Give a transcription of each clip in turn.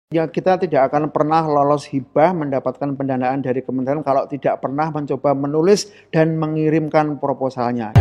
Ya, kita tidak akan pernah lolos hibah mendapatkan pendanaan dari kementerian kalau tidak pernah mencoba menulis dan mengirimkan proposalnya.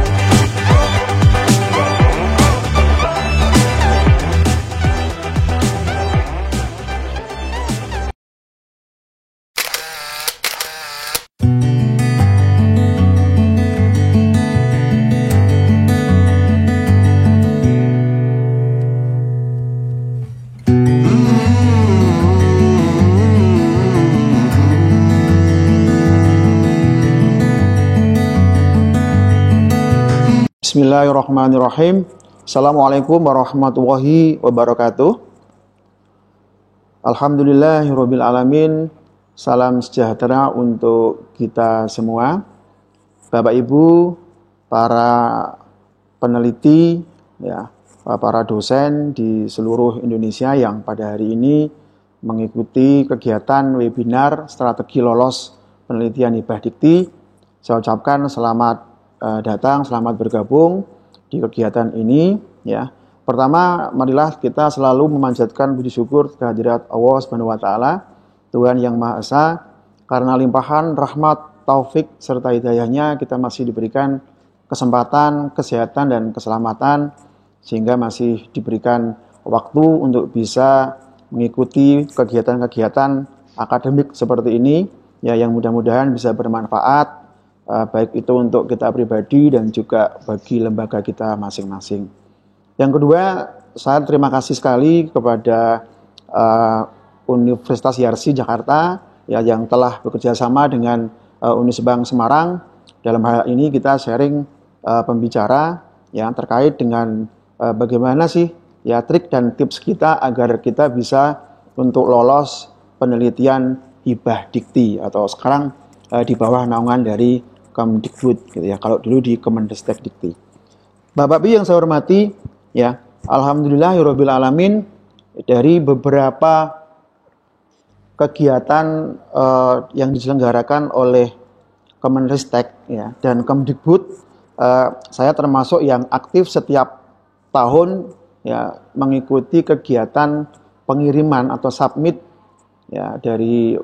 Bismillahirrahmanirrahim. Assalamualaikum warahmatullahi wabarakatuh. Alhamdulillahirabbil alamin. Salam sejahtera untuk kita semua. Bapak Ibu, para peneliti, ya, para dosen di seluruh Indonesia yang pada hari ini mengikuti kegiatan webinar strategi lolos penelitian hibah dikti. Saya ucapkan selamat datang, selamat bergabung di kegiatan ini. Ya, pertama, marilah kita selalu memanjatkan puji syukur kehadirat Allah Subhanahu wa Ta'ala, Tuhan yang Maha Esa, karena limpahan rahmat, taufik serta hidayahnya kita masih diberikan kesempatan, kesehatan dan keselamatan, sehingga masih diberikan waktu untuk bisa mengikuti kegiatan-kegiatan akademik seperti ini, ya, yang mudah-mudahan bisa bermanfaat, baik itu untuk kita pribadi dan juga bagi lembaga kita masing-masing. Yang kedua, saya terima kasih sekali kepada Universitas Yarsi Jakarta, ya, yang telah bekerja sama dengan Unisbank Semarang. Dalam hal ini kita sharing pembicara, ya, terkait dengan bagaimana sih, ya, trik dan tips kita agar kita bisa untuk lolos penelitian hibah dikti atau sekarang di bawah naungan dari Kemdikbud, gitu ya. Kalau dulu di Kemendestek Dikti. Bapak Ibu yang saya hormati, ya, alhamdulillahirabbil alamin, dari beberapa kegiatan yang diselenggarakan oleh Kemendestek, ya, dan Kemdikbud, saya termasuk yang aktif setiap tahun, ya, mengikuti kegiatan pengiriman atau submit, ya, dari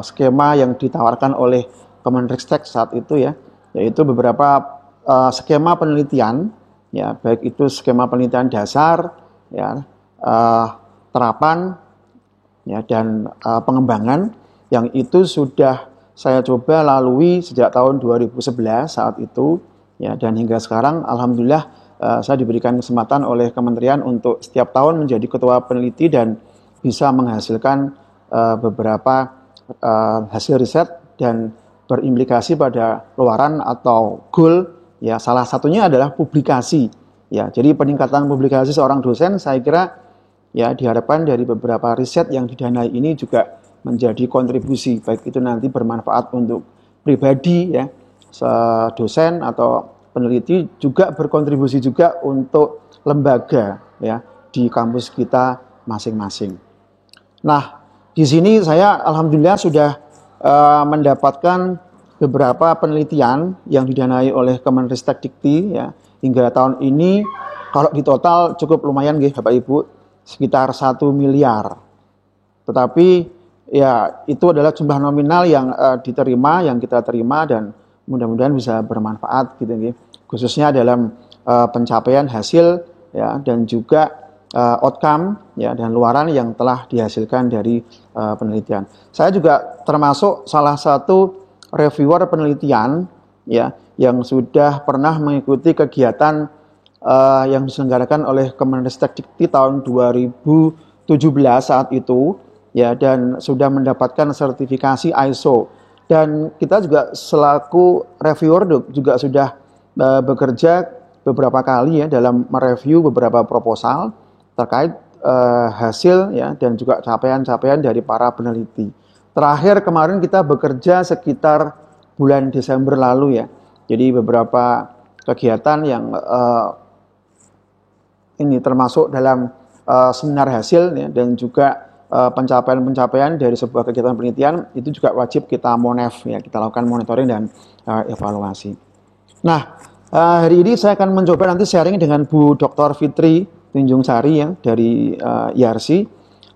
skema yang ditawarkan oleh Kemendikbud saat itu, ya, yaitu beberapa skema penelitian, ya, baik itu skema penelitian dasar, ya, terapan, ya, dan pengembangan yang itu sudah saya coba lalui sejak tahun 2011 saat itu, ya, dan hingga sekarang alhamdulillah saya diberikan kesempatan oleh kementerian untuk setiap tahun menjadi ketua peneliti dan bisa menghasilkan beberapa hasil riset dan berimplikasi pada luaran atau goal, ya, salah satunya adalah publikasi, ya. Jadi peningkatan publikasi seorang dosen saya kira, ya, diharapkan dari beberapa riset yang didanai ini juga menjadi kontribusi, baik itu nanti bermanfaat untuk pribadi, ya, dosen atau peneliti, juga berkontribusi juga untuk lembaga, ya, di kampus kita masing-masing. Nah, di sini saya alhamdulillah sudah mendapatkan beberapa penelitian yang didanai oleh Kemendestek Dikti, ya, hingga tahun ini kalau di total cukup lumayan, Bapak Ibu, sekitar 1 miliar. Tetapi, ya, itu adalah jumlah nominal yang diterima, yang kita terima, dan mudah-mudahan bisa bermanfaat, gitu, khususnya dalam pencapaian hasil, ya, dan juga outcome, ya, dan luaran yang telah dihasilkan dari penelitian. Saya juga termasuk salah satu reviewer penelitian, ya, yang sudah pernah mengikuti kegiatan yang diselenggarakan oleh Kemendestek Dikti tahun 2017 saat itu, ya, dan sudah mendapatkan sertifikasi ISO. Dan kita juga selaku reviewer juga sudah bekerja beberapa kali, ya, dalam mereview beberapa proposal terkait hasil, ya, dan juga capaian-capaian dari para peneliti. Terakhir kemarin kita bekerja sekitar bulan Desember lalu, ya. Jadi beberapa kegiatan yang ini termasuk dalam seminar hasil, ya, dan juga pencapaian-pencapaian dari sebuah kegiatan penelitian itu juga wajib kita monef, ya, kita lakukan monitoring dan evaluasi. Nah, hari ini saya akan mencoba nanti sharing dengan Bu Dr. Fitri Tinjung Sari, ya, dari Yarsi.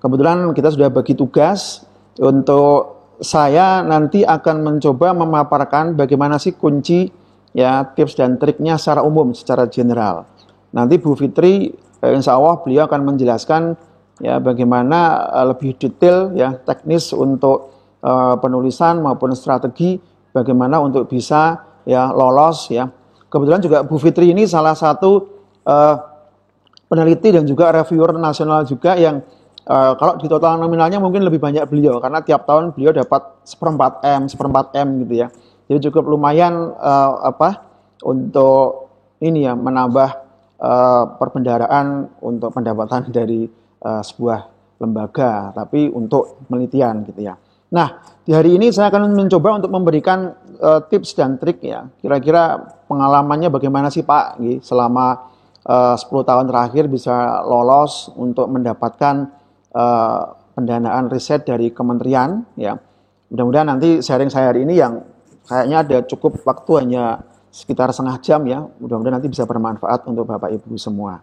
kebetulan kita sudah bagi tugas untuk saya nanti akan mencoba memaparkan bagaimana sih kunci ya tips dan triknya secara umum, secara general. Nanti Bu Fitri insya Allah beliau akan menjelaskan ya bagaimana lebih detail ya teknis untuk penulisan maupun strategi bagaimana untuk bisa ya lolos ya. Kebetulan juga Bu Fitri ini salah satu peneliti dan juga reviewer nasional juga yang kalau di total nominalnya mungkin lebih banyak beliau karena tiap tahun beliau dapat 1/4 M gitu ya. Jadi cukup lumayan untuk ini ya menambah perbendaharaan untuk pendapatan dari sebuah lembaga, tapi untuk penelitian gitu ya. Nah, di hari ini saya akan mencoba untuk memberikan tips dan trik ya. Kira-kira pengalamannya bagaimana sih Pak selama 10 tahun terakhir bisa lolos untuk mendapatkan pendanaan riset dari kementerian ya. Mudah-mudahan nanti sharing saya hari ini yang kayaknya ada cukup waktu hanya sekitar setengah jam ya. Mudah-mudahan nanti bisa bermanfaat untuk Bapak Ibu semua.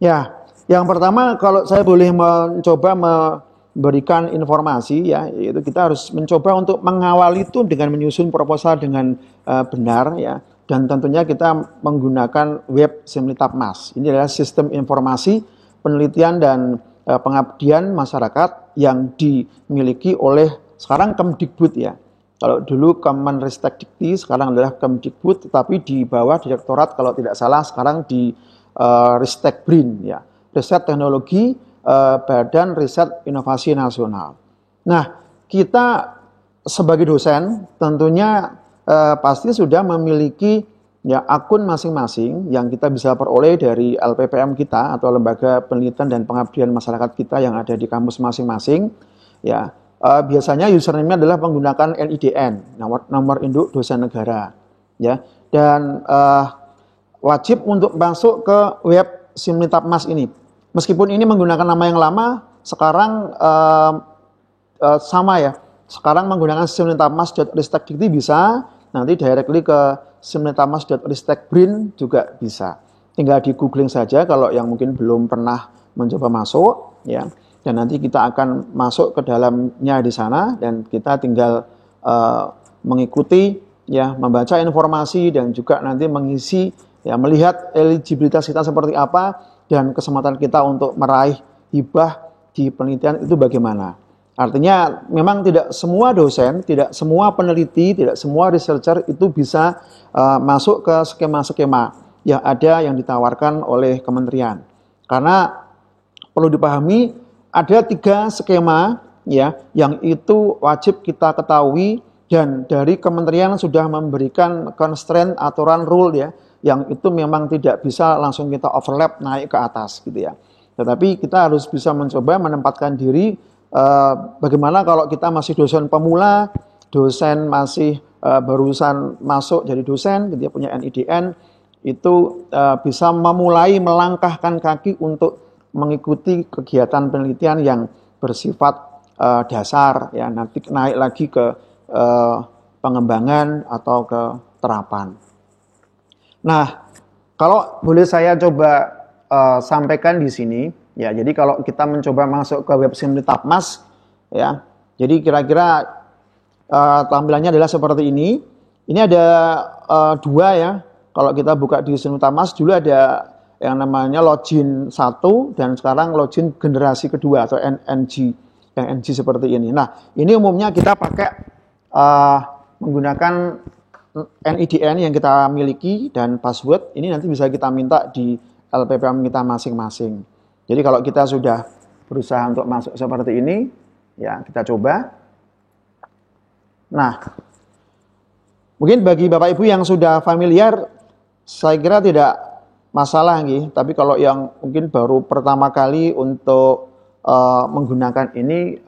Ya, yang pertama kalau saya boleh mencoba memberikan informasi ya, yaitu kita harus mencoba untuk mengawali itu dengan menyusun proposal dengan benar ya. Dan tentunya kita menggunakan web Simlitapmas. Ini adalah sistem informasi penelitian dan pengabdian masyarakat yang dimiliki oleh sekarang Kemdikbud ya. Kalau dulu Kemenristek-Dikti, sekarang adalah Kemdikbud, tetapi di bawah direktorat kalau tidak salah sekarang di Ristek-Brin ya. Riset Teknologi Badan Riset Inovasi Nasional. Nah, kita sebagai dosen tentunya pasti sudah memiliki ya akun masing-masing yang kita bisa peroleh dari LPPM kita atau Lembaga Penelitian dan Pengabdian Masyarakat kita yang ada di kampus masing-masing ya. Biasanya username-nya adalah menggunakan NIDN, nomor induk dosen negara ya. Dan wajib untuk masuk ke web Simlitapmas ini. Meskipun ini menggunakan nama yang lama, sekarang sama ya. Sekarang menggunakan simlitapmas.ristek-dikti bisa, nanti directly ke simlitapmas.ristek-brin juga bisa. Tinggal di googling saja kalau yang mungkin belum pernah mencoba masuk ya. Dan nanti kita akan masuk ke dalamnya di sana dan kita tinggal mengikuti ya, membaca informasi dan juga nanti mengisi ya, melihat eligibilitas kita seperti apa dan kesempatan kita untuk meraih hibah di penelitian itu bagaimana. Artinya memang tidak semua dosen, tidak semua peneliti, tidak semua researcher itu bisa masuk ke skema-skema yang ada yang ditawarkan oleh kementerian. Karena perlu dipahami ada 3 skema ya yang itu wajib kita ketahui dan dari kementerian sudah memberikan constraint aturan rule ya yang itu memang tidak bisa langsung kita overlap naik ke atas gitu ya. Tetapi kita harus bisa mencoba menempatkan diri bagaimana kalau kita masih dosen pemula, dosen masih barusan masuk jadi dosen, dia punya NIDN, itu bisa memulai melangkahkan kaki untuk mengikuti kegiatan penelitian yang bersifat dasar, ya nanti naik lagi ke pengembangan atau ke terapan. Nah, kalau boleh saya coba sampaikan di sini. Ya, jadi kalau kita mencoba masuk ke web Simlitapmas, ya, jadi kira-kira tampilannya adalah seperti ini. Ini ada 2 ya. Kalau kita buka di Simlitapmas dulu ada yang namanya login 1 dan sekarang login generasi kedua atau NG, yang NG seperti ini. Nah, ini umumnya kita pakai menggunakan NIDN yang kita miliki dan password. Ini nanti bisa kita minta di LPPM kita masing-masing. Jadi kalau kita sudah berusaha untuk masuk seperti ini, ya kita coba. Nah, mungkin bagi Bapak Ibu yang sudah familiar, saya kira tidak masalah nih. Tapi kalau yang mungkin baru pertama kali untuk menggunakan ini,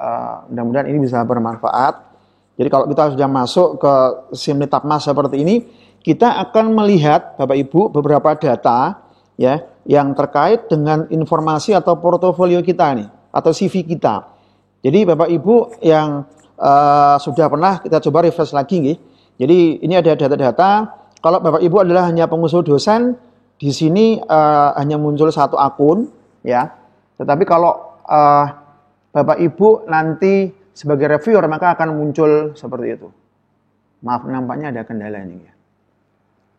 mudah-mudahan ini bisa bermanfaat. Jadi kalau kita sudah masuk ke Simlitapmas seperti ini, kita akan melihat Bapak Ibu beberapa data ya yang terkait dengan informasi atau portofolio kita nih atau CV kita. Jadi Bapak Ibu yang sudah pernah, kita coba refresh lagi nih. Jadi ini ada data-data. Kalau Bapak Ibu adalah hanya pengusul dosen, di sini hanya muncul 1 akun ya. Tetapi kalau Bapak Ibu nanti sebagai reviewer maka akan muncul seperti itu. Maaf, nampaknya ada kendala ini ya.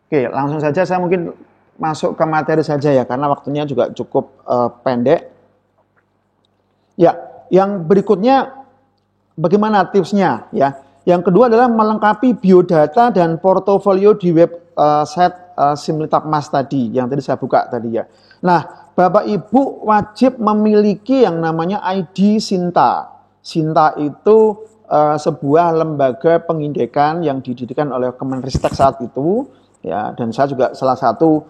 Oke, langsung saja saya mungkin masuk ke materi saja ya, karena waktunya juga cukup pendek. Ya, yang berikutnya bagaimana tipsnya ya. Yang kedua adalah melengkapi biodata dan portofolio di website Simlitapmas tadi, yang tadi saya buka tadi ya. Nah, Bapak Ibu wajib memiliki yang namanya ID Sinta. Sinta itu sebuah lembaga pengindekan yang didirikan oleh Kemenristek saat itu ya, dan saya juga salah satu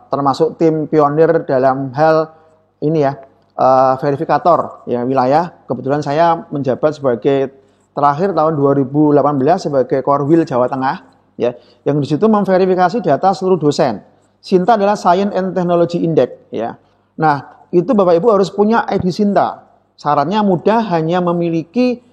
termasuk tim pionir dalam hal ini ya, verifikator ya wilayah. Kebetulan saya menjabat sebagai terakhir tahun 2018 sebagai Korwil Jawa Tengah ya, yang di situ memverifikasi data seluruh dosen. Sinta adalah Science and Technology Index ya. Nah, itu Bapak Ibu harus punya ID Sinta. Syaratnya mudah, hanya memiliki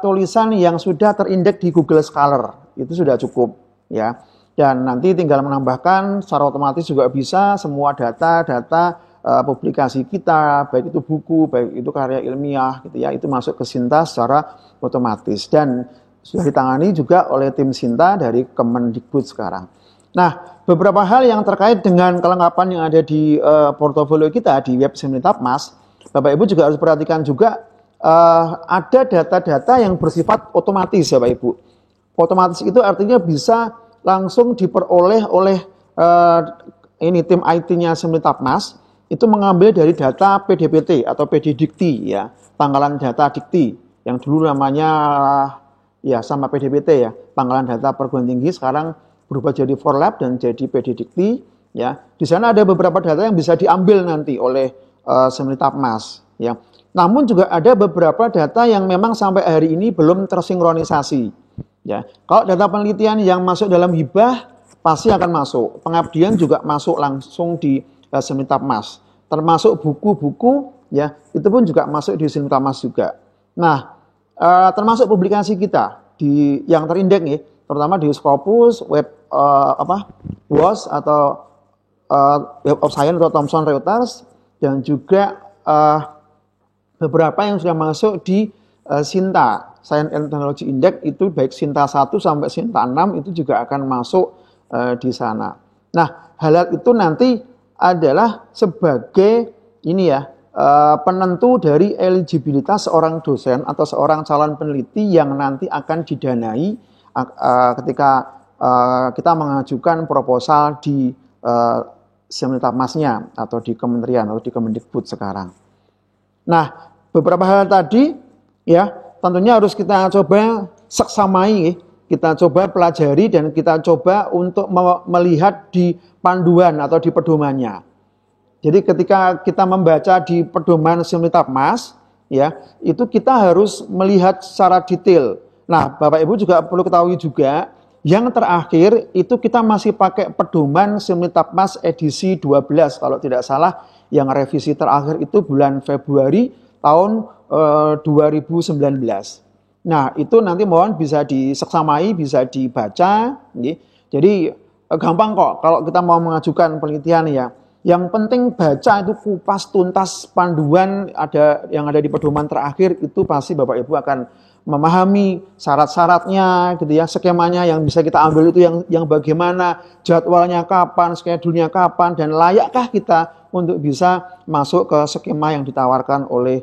tulisan yang sudah terindeks di Google Scholar. Itu sudah cukup ya. Dan nanti tinggal menambahkan secara otomatis juga bisa semua data-data publikasi kita, baik itu buku, baik itu karya ilmiah gitu ya, itu masuk ke Sinta secara otomatis dan sudah ditangani juga oleh tim Sinta dari Kemendikbud sekarang. Nah, beberapa hal yang terkait dengan kelengkapan yang ada di portofolio kita di web Simlitapmas, Bapak Ibu juga harus perhatikan juga ada data-data yang bersifat otomatis ya Bapak Ibu. Otomatis itu artinya bisa langsung diperoleh oleh ini tim IT-nya Simlitapmas, itu mengambil dari data PDPT atau PDDikti ya, pangkalan data dikti yang dulu namanya ya sama PDPT ya, pangkalan data perguruan tinggi, sekarang berubah jadi Forlab dan jadi PDDikti ya. Di sana ada beberapa data yang bisa diambil nanti oleh Simlitapmas ya. Namun juga ada beberapa data yang memang sampai hari ini belum tersinkronisasi ya. Kalau data penelitian yang masuk dalam hibah pasti akan masuk. Pengabdian juga masuk langsung di Simlitapmas. Termasuk buku-buku ya, itu pun juga masuk di Simlitapmas juga. Nah, termasuk publikasi kita di yang terindeks nih, terutama di Scopus, Web WOS atau Web of Science atau Thomson Reuters, dan juga beberapa yang sudah masuk di Sinta, Science and Technology Index, itu baik Sinta 1 sampai Sinta 6 itu juga akan masuk di sana. Nah, hal itu nanti adalah sebagai ini ya, penentu dari eligibilitas seorang dosen atau seorang calon peneliti yang nanti akan didanai ketika kita mengajukan proposal di Simlitapmasnya atau di kementerian atau di Kemendikbud sekarang. Nah, beberapa hal tadi ya tentunya harus kita coba seksamai, kita coba pelajari dan kita coba untuk melihat di panduan atau di pedomannya. Jadi ketika kita membaca di pedoman Simlitapmas ya, itu kita harus melihat secara detail. Nah, Bapak Ibu juga perlu ketahui juga, yang terakhir itu kita masih pakai pedoman Simlitapmas edisi 12 kalau tidak salah, yang revisi terakhir itu bulan Februari tahun 2019. Nah, itu nanti mohon bisa diseksamai, bisa dibaca. Jadi gampang kok kalau kita mau mengajukan penelitian ya. Yang penting baca itu kupas tuntas panduan yang ada di pedoman terakhir, itu pasti Bapak Ibu akan memahami syarat-syaratnya gitu ya, skemanya yang bisa kita ambil itu yang bagaimana, jadwalnya kapan, schedule-nya kapan, dan layakkah kita untuk bisa masuk ke skema yang ditawarkan oleh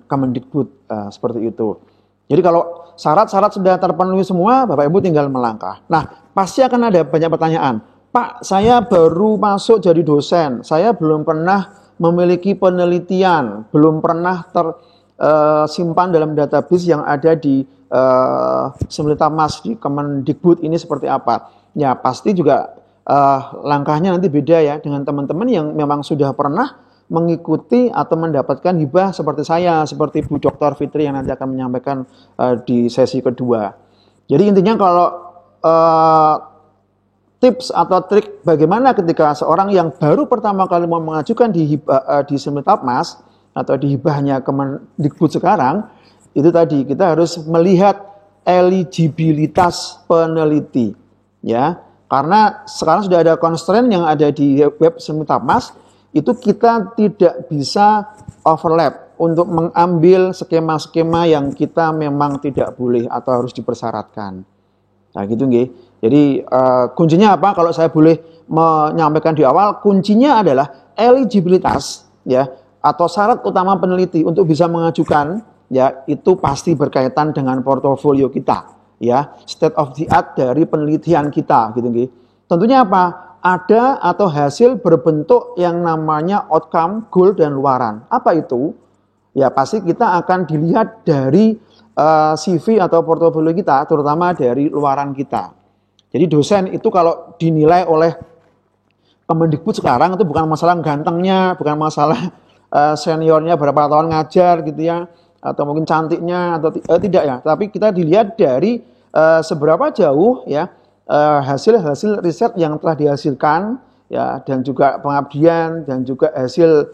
Kemendikbud seperti itu. Jadi kalau syarat-syarat sudah terpenuhi semua, Bapak Ibu tinggal melangkah. Nah, pasti akan ada banyak pertanyaan. Pak, saya baru masuk jadi dosen, saya belum pernah memiliki penelitian, belum pernah tersimpan dalam database yang ada di Simlitapmas di Kemendikbud ini seperti apa. Ya, pasti juga langkahnya nanti beda ya dengan teman-teman yang memang sudah pernah mengikuti atau mendapatkan hibah seperti saya, seperti Bu Dr. Fitri yang nanti akan menyampaikan di sesi kedua. Jadi intinya kalau tips atau trik bagaimana ketika seorang yang baru pertama kali mau mengajukan di Simlitapmas atau di hibahnya Kemendikbud sekarang, itu tadi kita harus melihat eligibilitas peneliti, ya, karena sekarang sudah ada constraint yang ada di web Simlitapmas, itu kita tidak bisa overlap, untuk mengambil skema-skema yang kita memang tidak boleh atau harus dipersyaratkan. Nah gitu nggih. Jadi kuncinya apa? Kalau saya boleh menyampaikan di awal, kuncinya adalah eligibilitas ya atau syarat utama peneliti untuk bisa mengajukan ya itu pasti berkaitan dengan portofolio kita ya, state of the art dari penelitian kita gitu nggih. Tentunya apa? Ada atau hasil berbentuk yang namanya outcome, goal, dan luaran. Apa itu? Ya pasti kita akan dilihat dari CV atau portofolio kita, terutama dari luaran kita. Jadi dosen itu kalau dinilai oleh Kemendikbud sekarang itu bukan masalah gantengnya, bukan masalah seniornya berapa tahun ngajar gitu ya, atau mungkin cantiknya atau tidak ya. Tapi kita dilihat dari seberapa jauh ya hasil-hasil riset yang telah dihasilkan ya, dan juga pengabdian dan juga hasil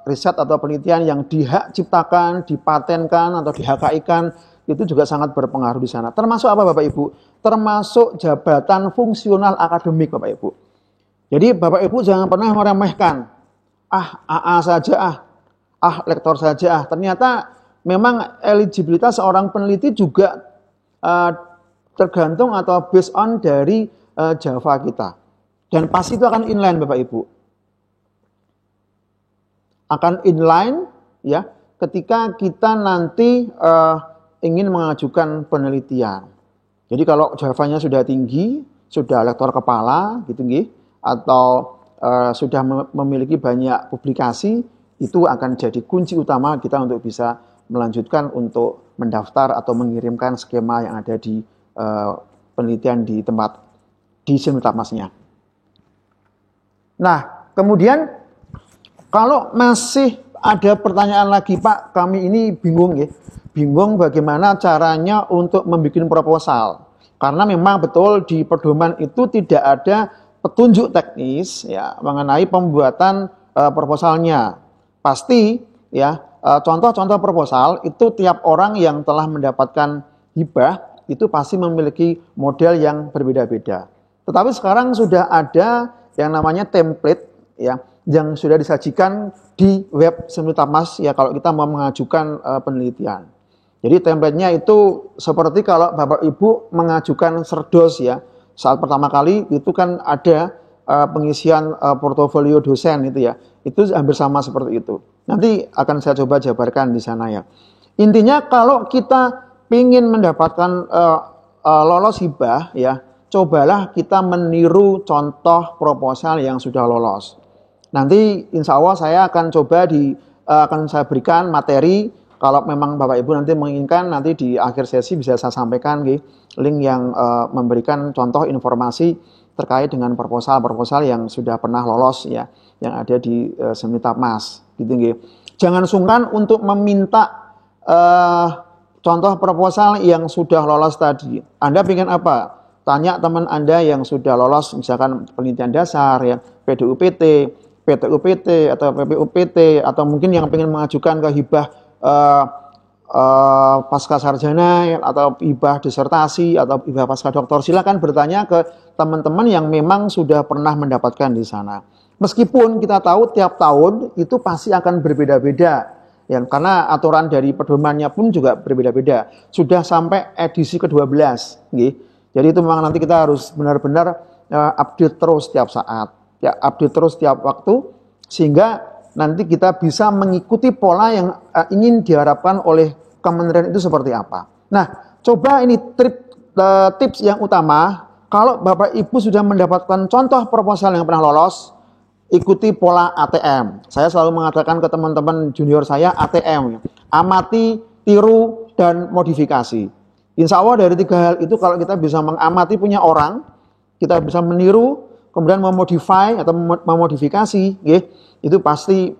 riset atau penelitian yang dihak ciptakan, dipatenkan atau dihakaikan itu juga sangat berpengaruh di sana. Termasuk apa Bapak Ibu? Termasuk jabatan fungsional akademik Bapak Ibu. Jadi Bapak Ibu jangan pernah meremehkan AA saja lektor saja Ternyata memang eligibilitas seorang peneliti juga tergantung atau based on dari Java kita. Dan pasti itu akan inline Bapak Ibu. Akan inline ya ketika kita nanti ingin mengajukan penelitian. Jadi kalau Javanya sudah tinggi, sudah lektor kepala gitu nggih, atau sudah memiliki banyak publikasi, itu akan jadi kunci utama kita untuk bisa melanjutkan untuk mendaftar atau mengirimkan skema yang ada di penelitian di tempat di Simultapmasnya. Nah, kemudian kalau masih ada pertanyaan lagi Pak, kami ini bingung ya. Bingung bagaimana caranya untuk membuat proposal. Karena memang betul di pedoman itu tidak ada petunjuk teknis ya mengenai pembuatan proposalnya. Pasti ya contoh-contoh proposal itu tiap orang yang telah mendapatkan hibah itu pasti memiliki model yang berbeda-beda. Tetapi sekarang sudah ada yang namanya template ya yang sudah disajikan di web Simultapmas ya kalau kita mau mengajukan penelitian. Jadi template-nya itu seperti kalau Bapak Ibu mengajukan serdos ya. Saat pertama kali itu kan ada pengisian portofolio dosen itu ya. Itu hampir sama seperti itu. Nanti akan saya coba jabarkan di sana ya. Intinya kalau kita ingin mendapatkan lolos hibah ya, cobalah kita meniru contoh proposal yang sudah lolos. Nanti insya Allah saya akan coba akan saya berikan materi. Kalau memang Bapak Ibu nanti menginginkan, nanti di akhir sesi bisa saya sampaikan link yang memberikan contoh informasi terkait dengan proposal yang sudah pernah lolos ya, yang ada di Simultapmas gitu nggih. Jangan sungkan untuk meminta contoh proposal yang sudah lolos tadi. Anda ingin apa? Tanya teman Anda yang sudah lolos misalkan penelitian dasar ya, PDUPT, PTUPT atau PPUPT atau mungkin yang ingin mengajukan ke hibah pasca sarjana ya, atau hibah disertasi atau hibah pasca doktor. Silakan bertanya ke teman-teman yang memang sudah pernah mendapatkan di sana. Meskipun kita tahu tiap tahun itu pasti akan berbeda-beda. Ya, karena aturan dari pedomannya pun juga berbeda-beda. Sudah sampai edisi ke-12. Gitu. Jadi itu memang nanti kita harus benar-benar update terus setiap saat. Ya, update terus setiap waktu. Sehingga nanti kita bisa mengikuti pola yang ingin diharapkan oleh kementerian itu seperti apa. Nah, coba ini tips yang utama. Kalau Bapak Ibu sudah mendapatkan contoh proposal yang pernah lolos, ikuti pola ATM. Saya selalu mengatakan ke teman-teman junior saya ATM. Amati, tiru, dan modifikasi. Insya Allah dari 3 hal itu kalau kita bisa mengamati punya orang, kita bisa meniru, kemudian memodify atau memodifikasi, itu pasti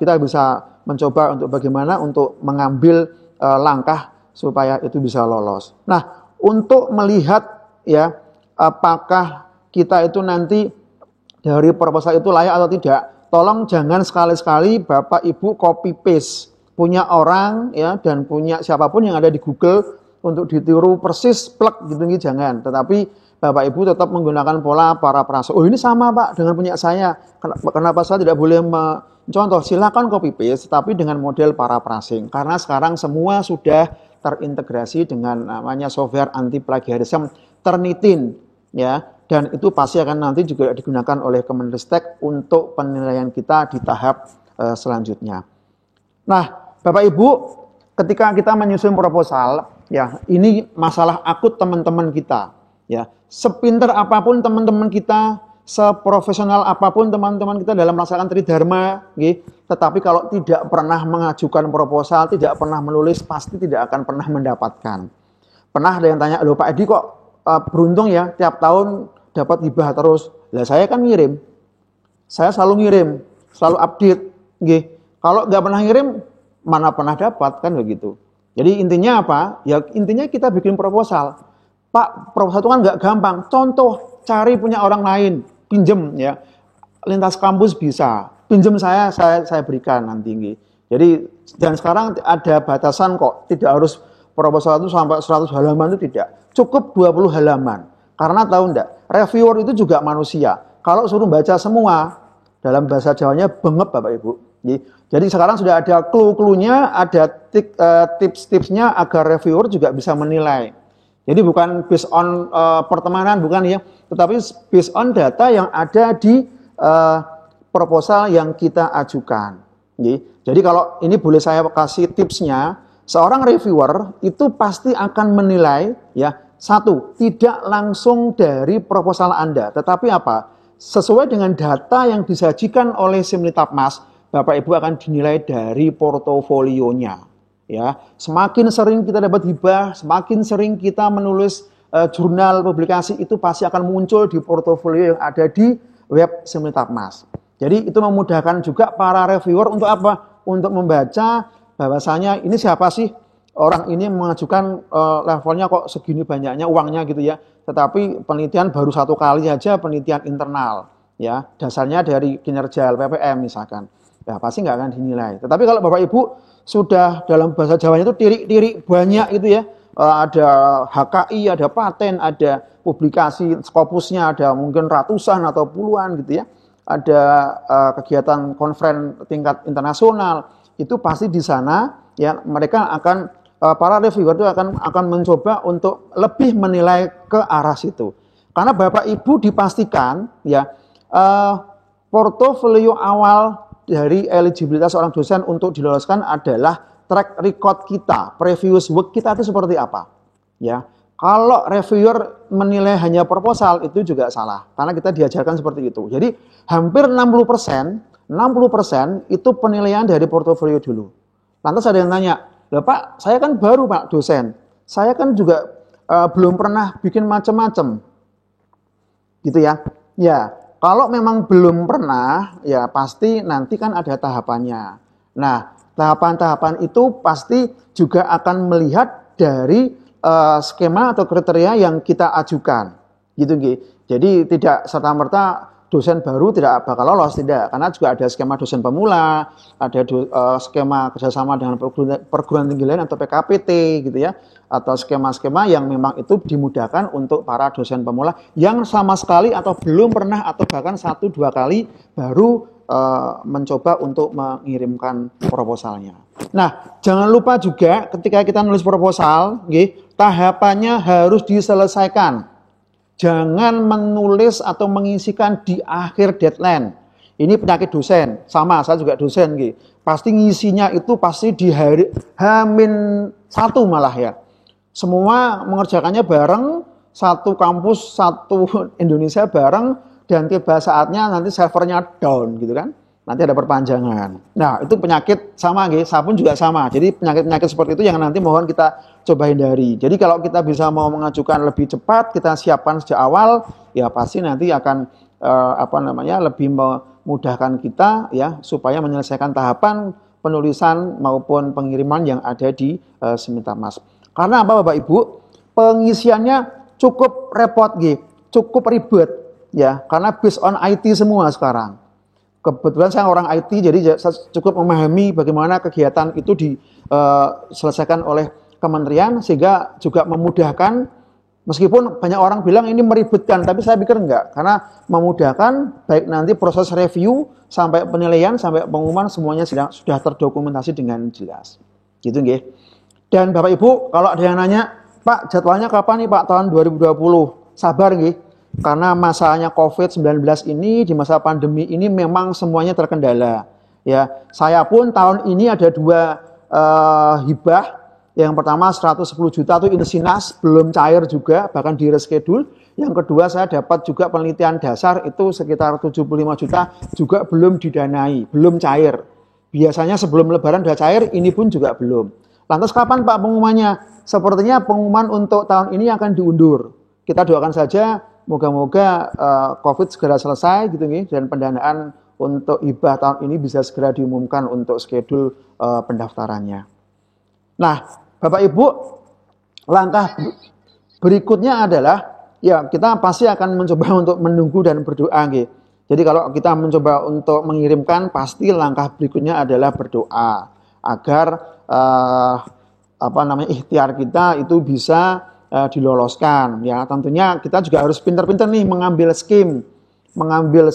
kita bisa mencoba untuk bagaimana untuk mengambil langkah supaya itu bisa lolos. Nah, untuk melihat ya apakah kita itu nanti dari proposal itu layak atau tidak, tolong jangan sekali-sekali Bapak Ibu copy paste punya orang ya dan punya siapapun yang ada di Google untuk ditiru persis plek gitu jangan. Tetapi Bapak Ibu tetap menggunakan pola paraphrase. Oh, ini sama Pak dengan punya saya. Kenapa saya tidak boleh contoh? Silakan copy paste tapi dengan model paraphrasing. Karena sekarang semua sudah terintegrasi dengan namanya software anti plagiarism Turnitin, ya. Dan itu pasti akan nanti juga digunakan oleh Kemenristek untuk penilaian kita di tahap selanjutnya. Nah, Bapak Ibu, ketika kita menyusun proposal, ya, ini masalah akut teman-teman kita, ya. Sepinter apapun teman-teman kita, seprofesional apapun teman-teman kita dalam melaksanakan tridharma, tetapi kalau tidak pernah mengajukan proposal, tidak pernah menulis, pasti tidak akan pernah mendapatkan. Pernah ada yang tanya, loh Pak Edi kok beruntung ya, tiap tahun dapat hibah terus. Lah saya kan ngirim, saya selalu ngirim, selalu update. Kalau nggak pernah ngirim, mana pernah dapat, kan begitu. Jadi intinya apa? Ya intinya kita bikin proposal. Pak, proposal itu kan nggak gampang. Contoh, cari punya orang lain, pinjem ya. Lintas kampus bisa, pinjem saya berikan nanti. Jadi dan sekarang ada batasan kok, tidak harus proposal itu sampai 100 halaman itu tidak. Cukup 20 halaman. Karena tahu enggak, reviewer itu juga manusia. Kalau suruh baca semua, dalam bahasa Jawanya bengep Bapak Ibu. Jadi sekarang sudah ada clue-cluenya, ada tips-tipsnya agar reviewer juga bisa menilai. Jadi bukan based on pertemanan, bukan ya, tetapi based on data yang ada di proposal yang kita ajukan. Jadi kalau ini boleh saya kasih tipsnya, seorang reviewer itu pasti akan menilai, ya, satu, tidak langsung dari proposal Anda, tetapi apa? Sesuai dengan data yang disajikan oleh Simlitapmas, Bapak Ibu akan dinilai dari portofolionya. Ya, semakin sering kita dapat hibah, semakin sering kita menulis jurnal publikasi, itu pasti akan muncul di portofolio yang ada di web Simlitapmas. Jadi itu memudahkan juga para reviewer untuk apa? Untuk membaca bahwasanya ini siapa sih orang ini mengajukan levelnya kok segini banyaknya uangnya gitu ya. Tetapi penelitian baru 1 kali saja, penelitian internal, ya, dasarnya dari kinerja LPPM misalkan. Ya pasti nggak akan dinilai. Tetapi kalau Bapak Ibu sudah dalam bahasa Jawanya itu tirik-tirik banyak itu ya, ada HKI, ada paten, ada publikasi, skopusnya ada mungkin ratusan atau puluhan gitu ya, ada kegiatan konferen tingkat internasional, itu pasti di sana ya mereka akan para reviewer itu akan mencoba untuk lebih menilai ke arah situ. Karena Bapak Ibu dipastikan ya portofolio awal dari eligibilitas seorang dosen untuk diloloskan adalah track record kita, previous work kita itu seperti apa. Ya, kalau reviewer menilai hanya proposal itu juga salah, karena kita diajarkan seperti itu. Jadi hampir 60% itu penilaian dari portofolio dulu. Lantas ada yang tanya, "Lah Pak, saya kan baru Pak dosen, saya kan juga belum pernah bikin macam-macam." Gitu ya. Ya. Kalau memang belum pernah, ya pasti nanti kan ada tahapannya. Nah, tahapan-tahapan itu pasti juga akan melihat dari skema atau kriteria yang kita ajukan. Gitu. Jadi tidak serta-merta dosen baru tidak bakal lolos, tidak. Karena juga ada skema dosen pemula, ada skema kerjasama dengan perguruan tinggi lain atau PKPT gitu ya. Atau skema-skema yang memang itu dimudahkan untuk para dosen pemula yang sama sekali atau belum pernah atau bahkan 1-2 kali baru mencoba untuk mengirimkan proposalnya. Nah, jangan lupa juga ketika kita nulis proposal, tahapannya harus diselesaikan. Jangan menulis atau mengisikan di akhir deadline. Ini penyakit dosen, sama saya juga dosen. Pasti ngisinya itu pasti di hari H-1 malah ya. Semua mengerjakannya bareng, satu kampus, satu Indonesia bareng, dan tiba saatnya nanti servernya down gitu kan. Nanti ada perpanjangan. Nah itu penyakit sama, saya pun juga sama. Jadi penyakit-penyakit seperti itu yang nanti mohon kita coba hindari. Jadi kalau kita bisa mau mengajukan lebih cepat, kita siapkan sejak awal, ya pasti nanti akan lebih memudahkan kita ya supaya menyelesaikan tahapan penulisan maupun pengiriman yang ada di Simlitapmas. Karena apa Bapak Ibu? Pengisiannya cukup repot, cukup ribet ya, karena based on IT semua sekarang. Kebetulan saya orang IT, jadi saya cukup memahami bagaimana kegiatan itu diselesaikan oleh kementerian, sehingga juga memudahkan Meskipun banyak orang bilang ini meribetkan, tapi saya pikir enggak, karena memudahkan baik nanti proses review sampai penilaian sampai pengumuman semuanya sudah terdokumentasi dengan jelas. Gitu nggih. Dan Bapak Ibu, kalau ada yang nanya, Pak, jadwalnya kapan nih Pak tahun 2020? Sabar nggih. Karena masanya COVID-19 ini di masa pandemi ini memang semuanya terkendala. Ya, saya pun tahun ini ada 2 hibah. Yang pertama 110 juta itu insinas, belum cair juga, bahkan di reschedule. Yang kedua saya dapat juga penelitian dasar itu sekitar 75 juta juga belum didanai, belum cair. Biasanya sebelum lebaran sudah cair, ini pun juga belum. Lantas kapan Pak pengumumannya? Sepertinya pengumuman untuk tahun ini akan diundur. Kita doakan saja moga-moga COVID segera selesai gitu nih, dan pendanaan untuk hibah tahun ini bisa segera diumumkan untuk schedule pendaftarannya. Nah, Bapak Ibu, langkah berikutnya adalah ya kita pasti akan mencoba untuk menunggu dan berdoa gitu. Jadi kalau kita mencoba untuk mengirimkan, pasti langkah berikutnya adalah berdoa agar ikhtiar kita itu bisa diloloskan. Ya, tentunya kita juga harus pintar-pintar nih mengambil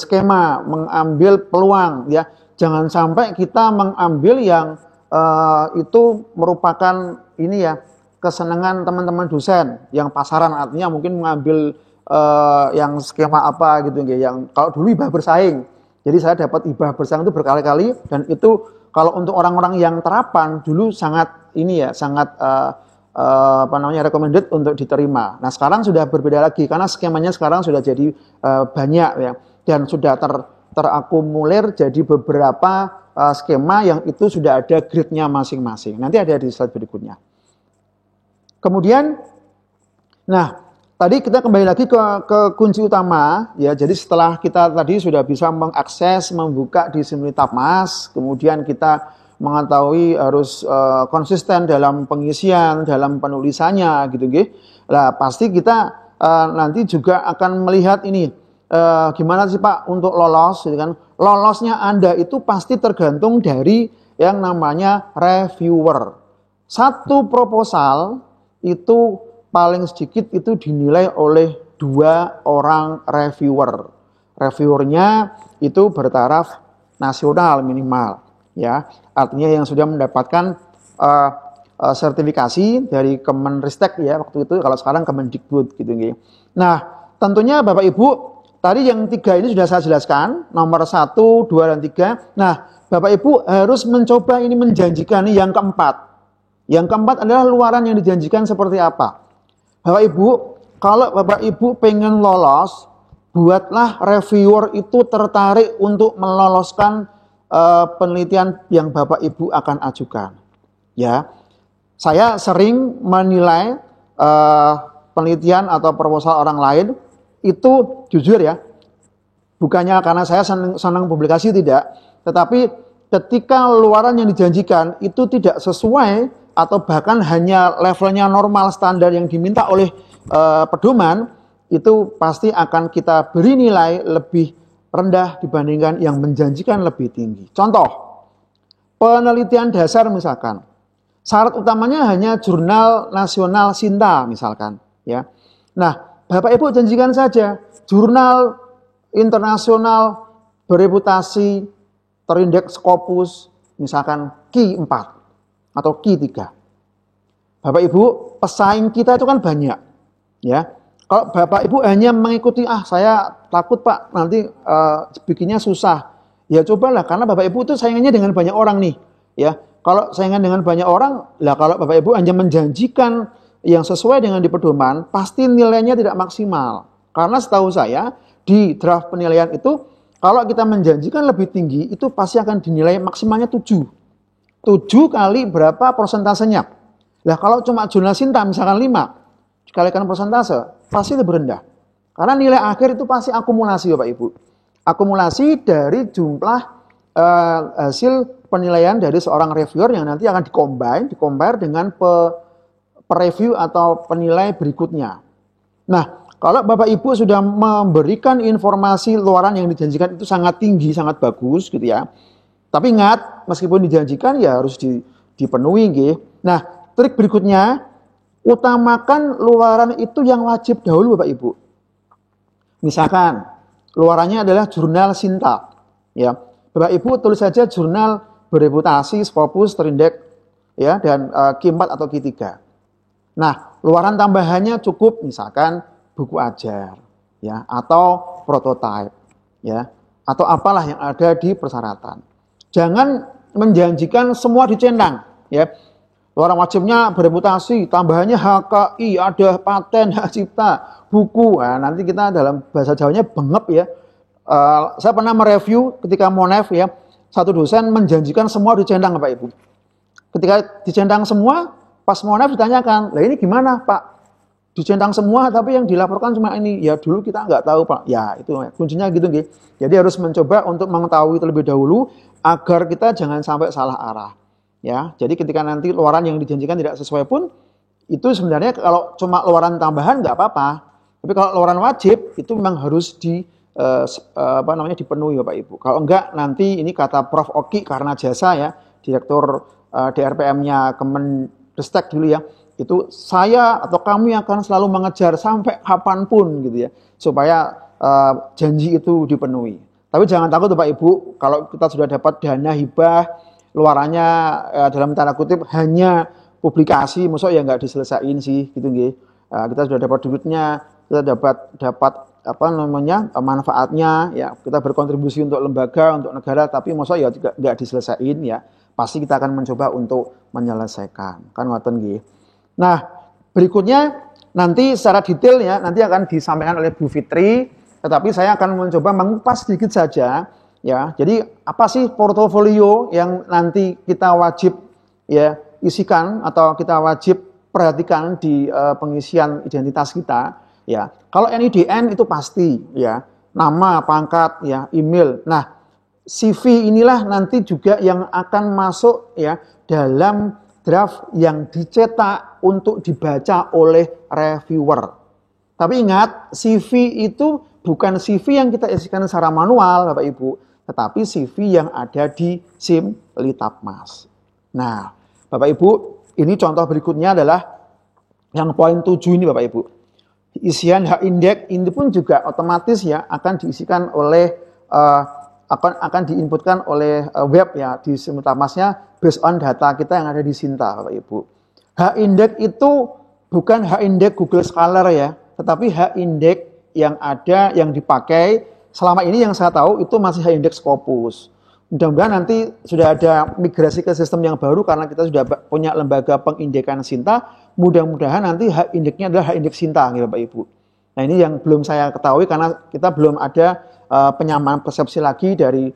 skema, mengambil peluang. Ya, jangan sampai kita mengambil yang itu merupakan ini ya kesenangan teman-teman dosen yang pasaran, artinya mungkin mengambil yang skema apa gitu yang kalau dulu hibah bersaing. Jadi saya dapat hibah bersaing itu berkali-kali, dan itu kalau untuk orang-orang yang terapan dulu sangat ini ya sangat recommended untuk diterima. Nah, sekarang sudah berbeda lagi karena skemanya sekarang sudah jadi banyak ya, dan sudah terakumulir jadi beberapa skema yang itu sudah ada grade-nya masing-masing. Nanti ada di slide berikutnya. Kemudian, nah tadi kita kembali lagi ke kunci utama ya. Jadi setelah kita tadi sudah bisa mengakses, membuka di Simultapmas, kemudian kita mengetahui harus konsisten dalam pengisian, dalam penulisannya gitu. Nah, pasti kita nanti juga akan melihat ini gimana sih Pak untuk lolos gitu kan. Lolosnya Anda itu pasti tergantung dari yang namanya reviewer. Satu proposal itu paling sedikit itu dinilai oleh 2 orang reviewer. Reviewernya itu bertaraf nasional minimal. Ya, artinya yang sudah mendapatkan sertifikasi dari Kemenristek ya waktu itu, kalau sekarang Kemendikbud gitu. Nah, tentunya Bapak Ibu, tadi yang 3 ini sudah saya jelaskan, nomor 1, 2, dan 3. Nah, Bapak Ibu harus mencoba ini menjanjikan yang keempat. Yang keempat adalah luaran yang dijanjikan seperti apa. Bapak Ibu, kalau Bapak Ibu pengen lolos, buatlah reviewer itu tertarik untuk meloloskan penelitian yang Bapak Ibu akan ajukan. Ya, saya sering menilai penelitian atau proposal orang lain itu jujur ya, bukannya karena saya senang publikasi tidak, tetapi ketika luaran yang dijanjikan itu tidak sesuai atau bahkan hanya levelnya normal standar yang diminta oleh pedoman, itu pasti akan kita beri nilai lebih rendah dibandingkan yang menjanjikan lebih tinggi. Contoh, penelitian dasar misalkan, syarat utamanya hanya jurnal nasional Sinta misalkan, ya. Nah, Bapak Ibu janjikan saja jurnal internasional bereputasi terindeks Scopus misalkan Q 4 atau Q 3. Bapak Ibu, pesaing kita itu kan banyak, ya. Kalau Bapak Ibu hanya mengikuti, saya takut Pak nanti bikinnya susah. Ya cobalah, karena Bapak Ibu itu saingannya dengan banyak orang nih. Ya, kalau saingan dengan banyak orang, kalau Bapak Ibu hanya menjanjikan yang sesuai dengan di pedoman, pasti nilainya tidak maksimal. Karena setahu saya di draft penilaian itu, kalau kita menjanjikan lebih tinggi, itu pasti akan dinilai maksimalnya 7. 7 kali berapa persentasenya? Lah kalau cuma jurnal Sinta misalkan 5, dikalikan persentase, pasti lebih rendah. Karena nilai akhir itu pasti akumulasi Bapak Ibu. Akumulasi dari jumlah hasil penilaian dari seorang reviewer yang nanti akan dikompare dengan pereview atau penilai berikutnya. Nah, kalau Bapak Ibu sudah memberikan informasi luaran yang dijanjikan itu sangat tinggi, sangat bagus gitu ya. Tapi ingat, meskipun dijanjikan ya harus dipenuhi gitu. Nah, trik berikutnya, utamakan luaran itu yang wajib dahulu Bapak Ibu. Misalkan luarannya adalah jurnal Sinta, ya. Bapak Ibu tulis saja jurnal bereputasi, Scopus, Trindek, ya, dan Q4 atau Q3. Nah, luaran tambahannya cukup misalkan buku ajar, ya, atau prototipe, ya, atau apalah yang ada di persyaratan. Jangan menjanjikan semua dicentang, ya. Luaran wajibnya bereputasi, tambahannya HKI, ada paten, hak cipta, buku. Nah, nanti kita dalam bahasa Jawanya bengep, ya. Saya pernah mereview ketika Monef, ya, satu dosen menjanjikan semua dicentang Bapak Ibu. Ketika dicentang semua, pas Monef ditanyakan, lah ini gimana Pak? Dicentang semua tapi yang dilaporkan cuma ini. Ya dulu kita nggak tahu Pak. Ya itu kuncinya gitu nggih. Jadi harus mencoba untuk mengetahui terlebih dahulu agar kita jangan sampai salah arah. Ya, jadi ketika nanti luaran yang dijanjikan tidak sesuai pun, itu sebenarnya kalau cuma luaran tambahan nggak apa-apa. Tapi kalau luaran wajib itu memang harus dipenuhi Bapak Ibu. Kalau enggak nanti ini kata Prof. Oki karena jasa ya, Direktur DRPM-nya Kemendestek dulu ya, itu saya atau kami akan selalu mengejar sampai kapanpun gitu ya, supaya janji itu dipenuhi. Tapi jangan takut Bapak Ibu, kalau kita sudah dapat dana hibah, luarannya dalam tanda kutip hanya publikasi, maksud ya nggak diselesain sih gitu nggih. Kita sudah dapat duitnya, kita dapat manfaatnya ya, kita berkontribusi untuk lembaga, untuk negara, tapi maksud ya juga nggak diselesain ya. Pasti kita akan mencoba untuk menyelesaikan. Kan ngoten nggih. Nah, berikutnya nanti secara detail ya nanti akan disampaikan oleh Bu Fitri, tetapi saya akan mencoba mengupas sedikit saja ya. Jadi apa sih portofolio yang nanti kita wajib ya isikan atau kita wajib perhatikan di pengisian identitas kita ya. Kalau NIDN itu pasti ya, nama, pangkat ya, email. Nah, CV inilah nanti juga yang akan masuk ya dalam draft yang dicetak untuk dibaca oleh reviewer. Tapi ingat, CV itu bukan CV yang kita isikan secara manual Bapak Ibu, tetapi CV yang ada di SIM Litapmas. Nah, Bapak Ibu, ini contoh berikutnya adalah yang poin 7 ini Bapak Ibu. Isian hak indeks ini pun juga otomatis ya akan diisikan oleh akan diinputkan oleh web ya di SIM Litapmasnya based on data kita yang ada di Sinta Bapak Ibu. Hak indeks itu bukan hak indeks Google Scholar ya, tetapi hak indeks yang ada yang dipakai selama ini yang saya tahu itu masih hak indeks Scopus. Mudah-mudahan nanti sudah ada migrasi ke sistem yang baru karena kita sudah punya lembaga pengindekan Sinta. Mudah-mudahan nanti hak indeksnya adalah hak indeks Sinta, ya Bapak Ibu. Nah ini yang belum saya ketahui karena kita belum ada penyamaan persepsi lagi dari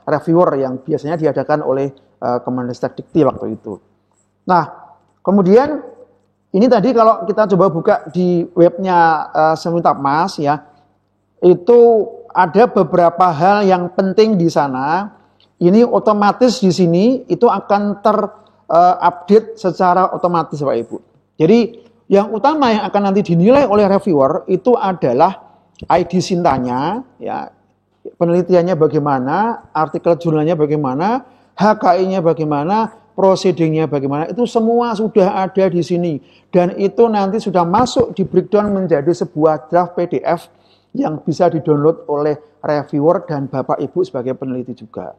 reviewer yang biasanya diadakan oleh Kemendestek Dikti waktu itu. Nah kemudian ini tadi kalau kita coba buka di webnya SIM Litapmas ya, itu ada beberapa hal yang penting di sana. Ini otomatis di sini itu akan terupdate secara otomatis Bapak Ibu. Jadi yang utama yang akan nanti dinilai oleh reviewer itu adalah ID Sintanya, ya, penelitiannya bagaimana, artikel jurnalnya bagaimana, HKI-nya bagaimana, proceedingnya bagaimana, itu semua sudah ada di sini. Dan itu nanti sudah masuk di breakdown menjadi sebuah draft PDF yang bisa di-download oleh reviewer dan Bapak Ibu sebagai peneliti juga.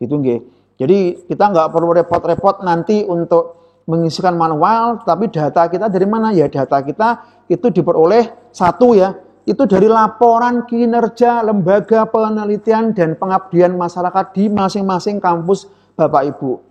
Gitu nggih. Jadi kita nggak perlu repot-repot nanti untuk mengisikan manual, tapi data kita dari mana? Ya data kita itu diperoleh satu ya, itu dari laporan kinerja lembaga penelitian dan pengabdian masyarakat di masing-masing kampus Bapak Ibu.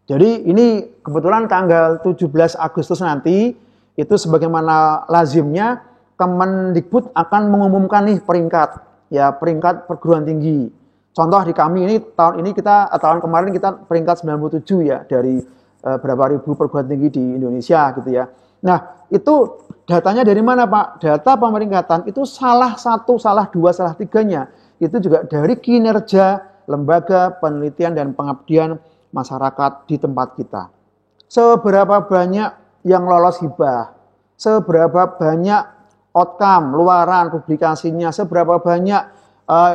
Jadi ini kebetulan tanggal 17 Agustus nanti, itu sebagaimana lazimnya, Kemendikbud akan mengumumkan nih peringkat perguruan tinggi. Contoh di kami ini tahun kemarin kita peringkat 97 ya dari berapa ribu perguruan tinggi di Indonesia gitu ya. Nah, itu datanya dari mana Pak? Data pemeringkatan itu salah satu, salah dua, salah tiganya. Itu juga dari kinerja lembaga penelitian dan pengabdian masyarakat di tempat kita. Seberapa banyak yang lolos hibah? Seberapa banyak outcome, luaran publikasinya, seberapa banyak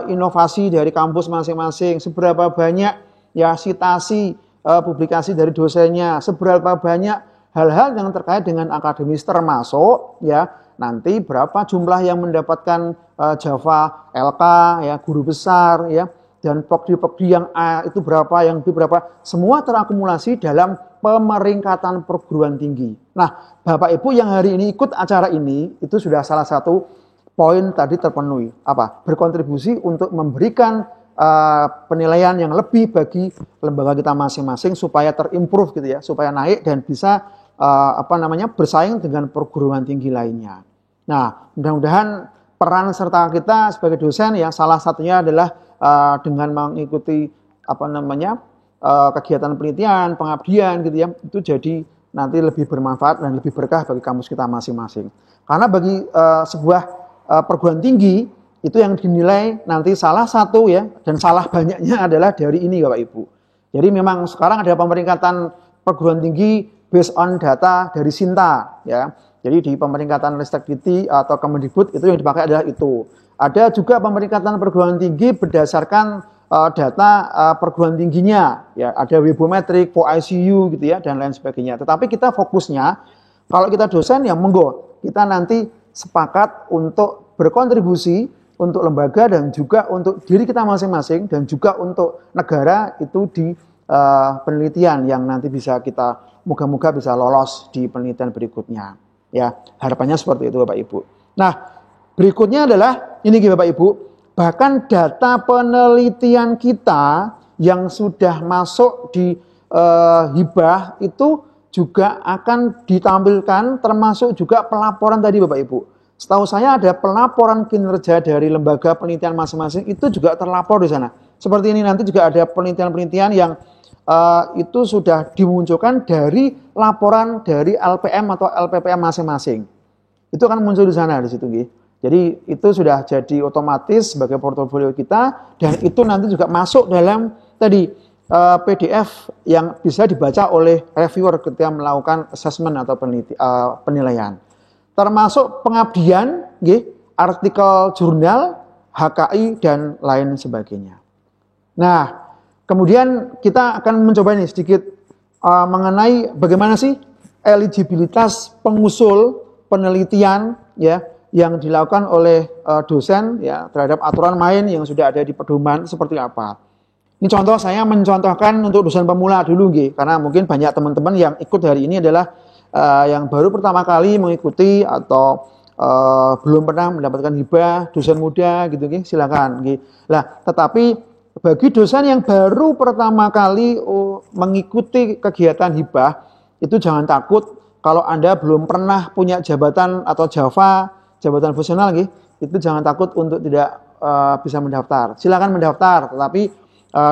inovasi dari kampus masing-masing, seberapa banyak ya sitasi publikasi dari dosennya, seberapa banyak hal-hal yang terkait dengan akademis termasuk ya nanti berapa jumlah yang mendapatkan Java LK ya guru besar ya dan prodi-prodi yang A itu berapa, yang B berapa, semua terakumulasi dalam pemeringkatan perguruan tinggi. Nah, Bapak Ibu yang hari ini ikut acara ini itu sudah salah satu poin tadi terpenuhi. Apa? Berkontribusi untuk memberikan penilaian yang lebih bagi lembaga kita masing-masing supaya terimprove gitu ya, supaya naik dan bisa bersaing dengan perguruan tinggi lainnya. Nah, mudah-mudahan peran serta kita sebagai dosen ya salah satunya adalah dengan mengikuti kegiatan penelitian, pengabdian gitu ya, itu jadi nanti lebih bermanfaat dan lebih berkah bagi kampus kita masing-masing. Karena bagi sebuah perguruan tinggi itu yang dinilai nanti salah satu ya dan salah banyaknya adalah dari ini Bapak Ibu. Jadi memang sekarang ada pemeringkatan perguruan tinggi based on data dari Sinta ya. Jadi di pemeringkatan Ristekdikti atau Kemendikbud itu yang dipakai adalah itu. Ada juga pemeringkatan perguruan tinggi berdasarkan data perguruan tingginya ya, ada Webometrik, POICU gitu ya dan lain sebagainya. Tetapi kita fokusnya kalau kita dosen ya monggo kita nanti sepakat untuk berkontribusi untuk lembaga dan juga untuk diri kita masing-masing dan juga untuk negara itu di penelitian yang nanti bisa kita moga-moga bisa lolos di penelitian berikutnya. Ya, harapannya seperti itu Bapak Ibu. Nah, berikutnya adalah ini Bapak Ibu, bahkan data penelitian kita yang sudah masuk di hibah itu juga akan ditampilkan termasuk juga pelaporan tadi Bapak Ibu. Setahu saya ada pelaporan kinerja dari lembaga penelitian masing-masing itu juga terlapor di sana. Seperti ini nanti juga ada penelitian-penelitian yang itu sudah dimunculkan dari laporan dari LPM atau LPPM masing-masing. Itu akan muncul di sana di situ, nggih. Jadi itu sudah jadi otomatis sebagai portofolio kita dan itu nanti juga masuk dalam tadi PDF yang bisa dibaca oleh reviewer ketika melakukan assessment atau penilaian. Termasuk pengabdian, nggih, artikel jurnal, HKI dan lain sebagainya. Nah, kemudian kita akan mencoba ini sedikit mengenai bagaimana sih eligibilitas pengusul penelitian ya yang dilakukan oleh dosen ya terhadap aturan main yang sudah ada di pedoman seperti apa. Ini contoh saya mencontohkan untuk dosen pemula dulu nggih, karena mungkin banyak teman-teman yang ikut hari ini adalah yang baru pertama kali mengikuti atau belum pernah mendapatkan hibah, dosen muda gitu nggih, silakan nggih. Lah, tetapi bagi dosen yang baru pertama kali mengikuti kegiatan hibah, itu jangan takut kalau Anda belum pernah punya jabatan atau jabatan fungsional, itu jangan takut untuk tidak bisa mendaftar. Silakan mendaftar, tetapi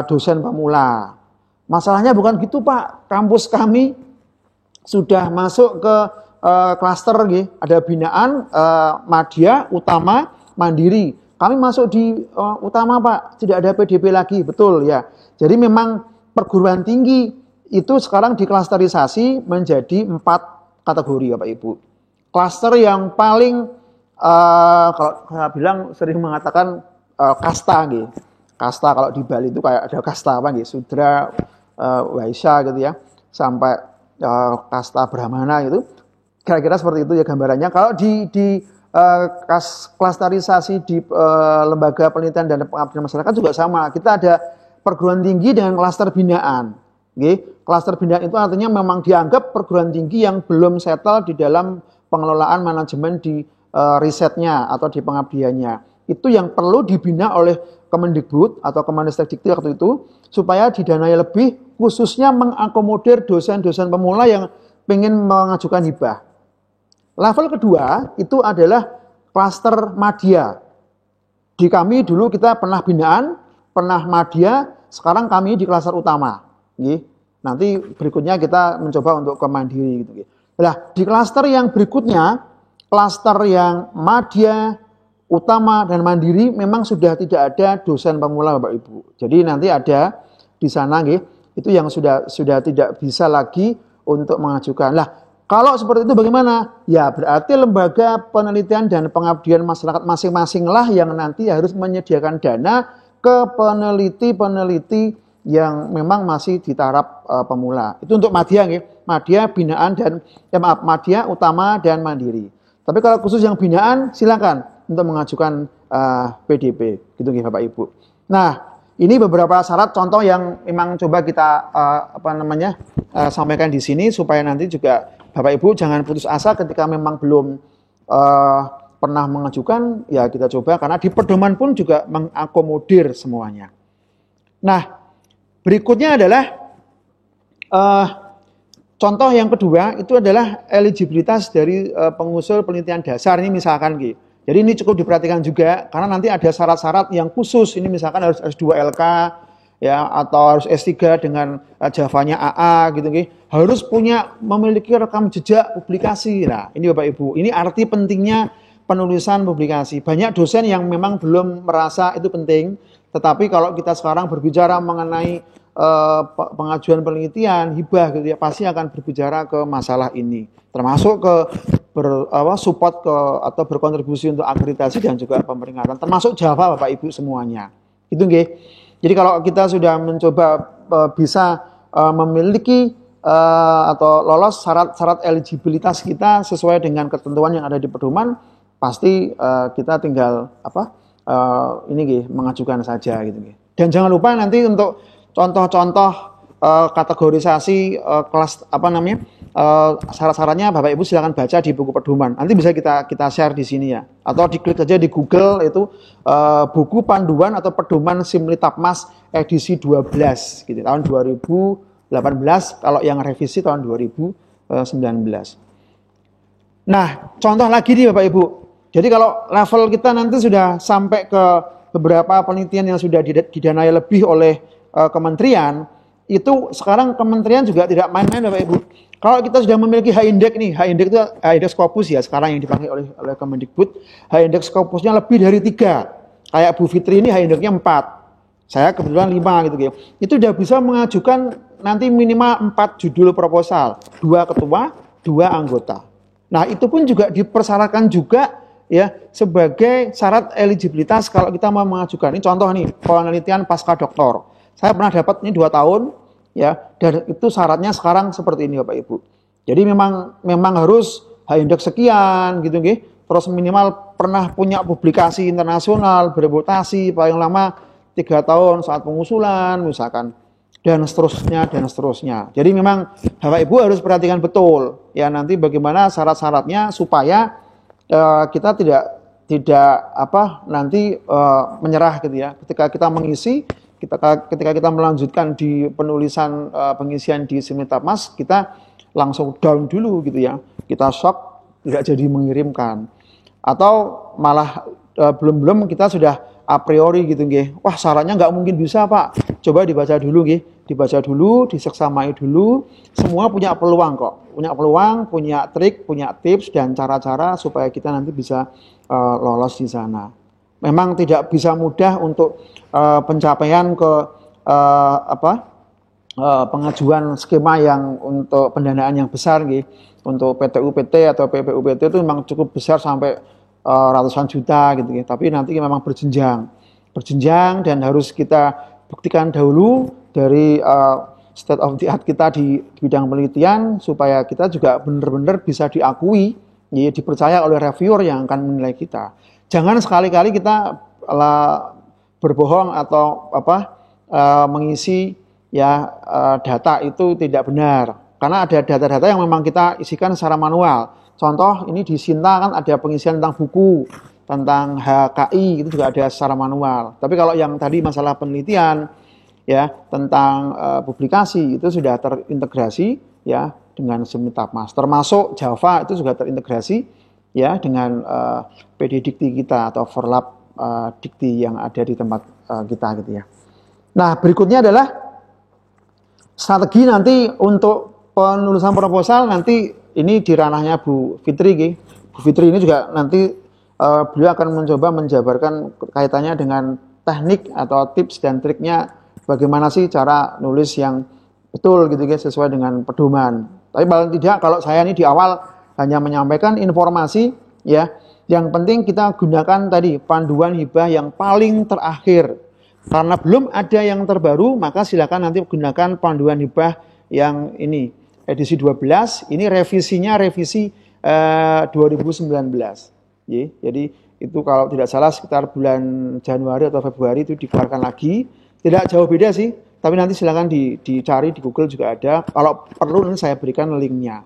dosen pemula. Masalahnya bukan gitu Pak, kampus kami sudah masuk ke klaster, ada binaan, madya, utama, mandiri. Kami masuk di utama Pak, tidak ada PDP lagi, betul ya. Jadi memang perguruan tinggi itu sekarang diklasterisasi menjadi 4 kategori Bapak Ibu. Klaster yang paling kalau saya bilang sering mengatakan kasta gitu. Kasta kalau di Bali itu kayak ada kasta apa gitu, Sudra, Waisya gitu ya, sampai kasta Brahmana gitu. Kira-kira seperti itu ya gambarannya. Kalau di klasterisasi di lembaga penelitian dan pengabdian masyarakat juga sama. Kita ada perguruan tinggi dengan klaster binaan. Klaster binaan itu artinya memang dianggap perguruan tinggi yang belum settle di dalam pengelolaan manajemen di risetnya atau di pengabdiannya. Itu yang perlu dibina oleh Kemendikbud atau Kemendikbud waktu itu supaya didanai lebih, khususnya mengakomodir dosen-dosen pemula yang pengen mengajukan hibah. Level kedua itu adalah klaster madya. Di kami dulu kita pernah binaan, pernah madya, sekarang kami di klaster utama. Nanti berikutnya kita mencoba untuk ke mandiri. Nah, di klaster yang berikutnya, klaster yang madya, utama dan mandiri memang sudah tidak ada dosen pemula Bapak Ibu. Jadi nanti ada di sana itu yang sudah tidak bisa lagi untuk mengajukan. Lah, kalau seperti itu bagaimana? Ya berarti lembaga penelitian dan pengabdian masyarakat masing-masing lah yang nanti harus menyediakan dana ke peneliti-peneliti yang memang masih di taraf pemula. Itu untuk madya nggih. Madya binaan dan madya utama dan mandiri. Tapi kalau khusus yang binaan silakan untuk mengajukan PDP gitu nggih Bapak Ibu. Nah, ini beberapa syarat contoh yang memang coba kita sampaikan di sini supaya nanti juga Bapak Ibu jangan putus asa ketika memang belum pernah mengajukan, ya kita coba karena di pedoman pun juga mengakomodir semuanya. Nah, berikutnya adalah contoh yang kedua itu adalah eligibilitas dari pengusul penelitian dasar ini misalkan gitu. Jadi ini cukup diperhatikan juga karena nanti ada syarat-syarat yang khusus. Ini misalkan harus S2 LK ya atau harus S3 dengan Javanya AA gitu gitu. Harus memiliki rekam jejak publikasi. Nah, ini Bapak Ibu, ini arti pentingnya penulisan publikasi. Banyak dosen yang memang belum merasa itu penting, tetapi kalau kita sekarang berbicara mengenai pengajuan penelitian hibah gitu ya, pasti akan berbicara ke masalah ini, termasuk ke support ke atau berkontribusi untuk akreditasi dan juga pemeringatan, termasuk Java Bapak Ibu semuanya. Itu nggih. Jadi kalau kita sudah mencoba bisa memiliki atau lolos syarat-syarat eligibilitas kita sesuai dengan ketentuan yang ada di pedoman, pasti kita tinggal ini nggih mengajukan saja gitu nggih. Dan jangan lupa nanti untuk contoh-contoh kategorisasi kelas syarat-syaratnya Bapak Ibu silakan baca di buku pedoman. Nanti bisa kita share di sini ya. Atau diklik saja di Google itu buku panduan atau pedoman Simlitapmas edisi 12 gitu tahun 2018 kalau yang revisi tahun 2019. Nah, contoh lagi nih Bapak Ibu. Jadi kalau level kita nanti sudah sampai ke beberapa penelitian yang sudah didanai lebih oleh kementerian, itu sekarang kementerian juga tidak main-main Bapak Ibu. Kalau kita sudah memiliki H-index nih, H-index itu H-index Scopus ya sekarang yang dipakai oleh Kemendikbud, H-index Scopusnya lebih dari 3. Kayak Bu Fitri ini H-indexnya 4. Saya kebetulan 5 gitu. Itu sudah bisa mengajukan nanti minimal 4 judul proposal, 2 ketua, 2 anggota. Nah, itu pun juga dipersyaratkan juga ya sebagai syarat eligibilitas kalau kita mau mengajukan. Ini contoh nih, penelitian pasca doktor. Saya pernah dapat ini 2 tahun ya, dan itu syaratnya sekarang seperti ini Bapak Ibu. Jadi memang harus H-index sekian gitu nggih. Terus minimal pernah punya publikasi internasional, bereputasi paling lama 3 tahun saat pengusulan misalkan, dan seterusnya dan seterusnya. Jadi memang Bapak Ibu harus perhatikan betul ya nanti bagaimana syarat-syaratnya supaya kita tidak nanti menyerah gitu ya. Ketika kita mengisi, ketika kita melanjutkan di penulisan pengisian di Simlitapmas, kita langsung down dulu gitu ya. Kita shock, tidak jadi mengirimkan. Atau malah belum kita sudah a priori gitu nggih. Wah, syaratnya nggak mungkin bisa, Pak. Coba dibaca dulu nggih. Dibaca dulu, diseksamai dulu. Semua punya peluang kok. Punya peluang, punya trik, punya tips dan cara-cara supaya kita nanti bisa lolos di sana. Memang tidak bisa mudah untuk pencapaian ke pengajuan skema yang untuk pendanaan yang besar nggih. Untuk PTU-PT atau PPU-PT itu memang cukup besar sampai ratusan juta gitu ya. Tapi nanti memang berjenjang dan harus kita buktikan dahulu dari state of the art kita di bidang penelitian supaya kita juga benar-benar bisa diakui, ya, dipercaya oleh reviewer yang akan menilai kita. Jangan sekali-kali kita berbohong atau mengisi ya data itu tidak benar. Karena ada data-data yang memang kita isikan secara manual. Contoh ini di Sinta kan ada pengisian tentang buku, tentang HKI itu juga ada secara manual. Tapi kalau yang tadi masalah penelitian ya tentang publikasi itu sudah terintegrasi ya dengan Simlitapmas. Termasuk Java itu juga terintegrasi ya dengan PD Dikti kita atau Forlab Dikti yang ada di tempat kita gitu ya. Nah, berikutnya adalah strategi nanti untuk penulisan proposal nanti ini di ranahnya Bu Fitri. Bu Fitri ini juga nanti beliau akan mencoba menjabarkan kaitannya dengan teknik atau tips dan triknya bagaimana sih cara nulis yang betul gitu guys sesuai dengan pedoman. Tapi paling tidak kalau saya ini di awal hanya menyampaikan informasi ya. Yang penting kita gunakan tadi panduan hibah yang paling terakhir. Karena belum ada yang terbaru, maka silakan nanti gunakan panduan hibah yang ini, edisi 12, ini revisinya revisi 2019. Jadi itu kalau tidak salah sekitar bulan Januari atau Februari itu dikeluarkan lagi. Tidak jauh beda sih, tapi nanti silakan dicari di Google juga ada. Kalau perlu nanti saya berikan linknya.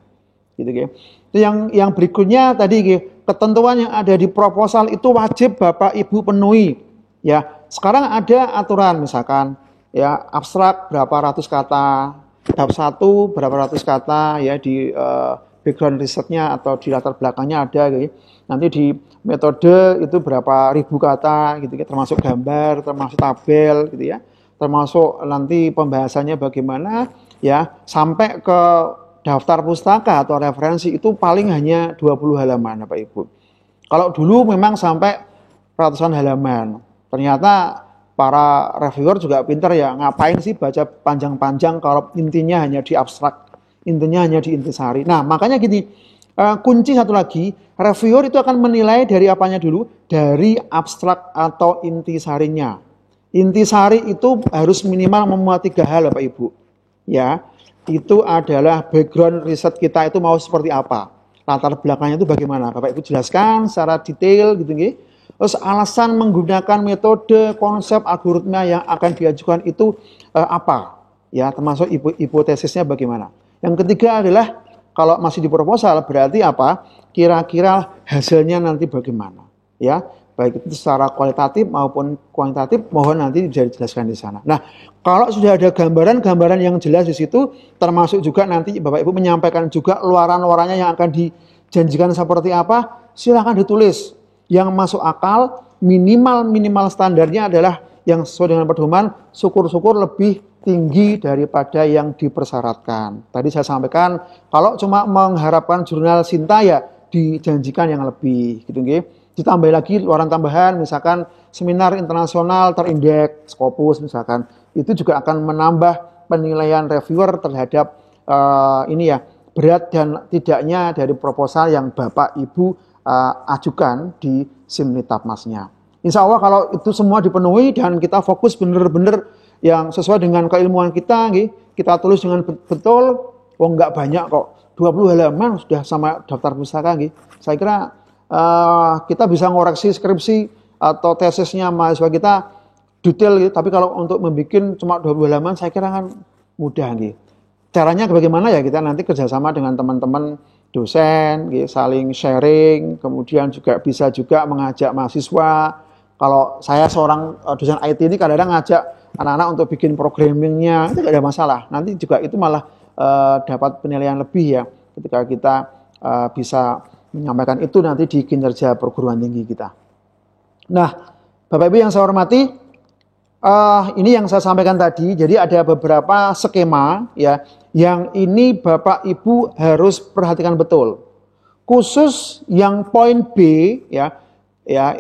Gitu, gitu. Itu yang berikutnya tadi gitu, ketentuan yang ada di proposal itu wajib Bapak Ibu penuhi. Ya, sekarang ada aturan misalkan ya abstrak berapa ratus kata, bab 1 berapa ratus kata ya di background risetnya atau di latar belakangnya ada gitu. Nanti di metode itu berapa ribu kata gitu ya, termasuk gambar, termasuk tabel gitu ya. Termasuk nanti pembahasannya bagaimana ya, sampai ke daftar pustaka atau referensi itu paling hanya 20 halaman Bapak Ibu. Kalau dulu memang sampai ratusan halaman. Ternyata para reviewer juga pintar ya, ngapain sih baca panjang-panjang kalau intinya hanya di abstrak, intinya hanya di intisari. Nah, makanya gini, kunci satu lagi, reviewer itu akan menilai dari apanya dulu? Dari abstrak atau intisarinya. Intisari itu harus minimal memuat 3 hal Bapak Ibu. Ya, itu adalah background riset kita itu mau seperti apa. Latar belakangnya itu bagaimana? Bapak Ibu jelaskan secara detail gitu nggih. Terus alasan menggunakan metode, konsep, algoritma yang akan diajukan itu apa? Ya, termasuk hipotesisnya bagaimana. Yang ketiga adalah kalau masih di proposal berarti apa? Kira-kira hasilnya nanti bagaimana? Ya, baik itu secara kualitatif maupun kuantitatif, mohon nanti bisa dijelaskan di sana. Nah, kalau sudah ada gambaran-gambaran yang jelas di situ, termasuk juga nanti Bapak Ibu menyampaikan juga luaran-luarannya yang akan dijanjikan seperti apa, silakan ditulis. Yang masuk akal, minimal standarnya adalah yang sesuai dengan pedoman, syukur-syukur lebih tinggi daripada yang dipersyaratkan. Tadi saya sampaikan, kalau cuma mengharapkan jurnal Sinta ya dijanjikan yang lebih, gitu nggih. Ditambah lagi luaran tambahan, misalkan seminar internasional terindeks, Scopus misalkan, itu juga akan menambah penilaian reviewer terhadap ini ya, berat dan tidaknya dari proposal yang Bapak Ibu ajukan di Simlitapmasnya. Insya Allah kalau itu semua dipenuhi dan kita fokus benar-benar yang sesuai dengan keilmuan kita, kita tulis dengan betul, nggak banyak kok, 20 halaman sudah sama daftar pustaka. Saya kira kita bisa ngoreksi skripsi atau tesisnya mahasiswa kita detail, tapi kalau untuk membuat cuma 20 halaman saya kira kan mudah. Caranya bagaimana ya, kita nanti kerjasama dengan teman-teman dosen, saling sharing, kemudian juga bisa juga mengajak mahasiswa. Kalau saya seorang dosen IT ini kadang-kadang ngajak anak-anak untuk bikin programmingnya, itu tidak ada masalah. Nanti juga itu malah dapat penilaian lebih ya, ketika kita bisa menyampaikan itu nanti di kinerja perguruan tinggi kita. Nah, Bapak Ibu yang saya hormati, ini yang saya sampaikan tadi. Jadi ada beberapa skema ya, yang ini Bapak Ibu harus perhatikan betul. Khusus yang poin B ya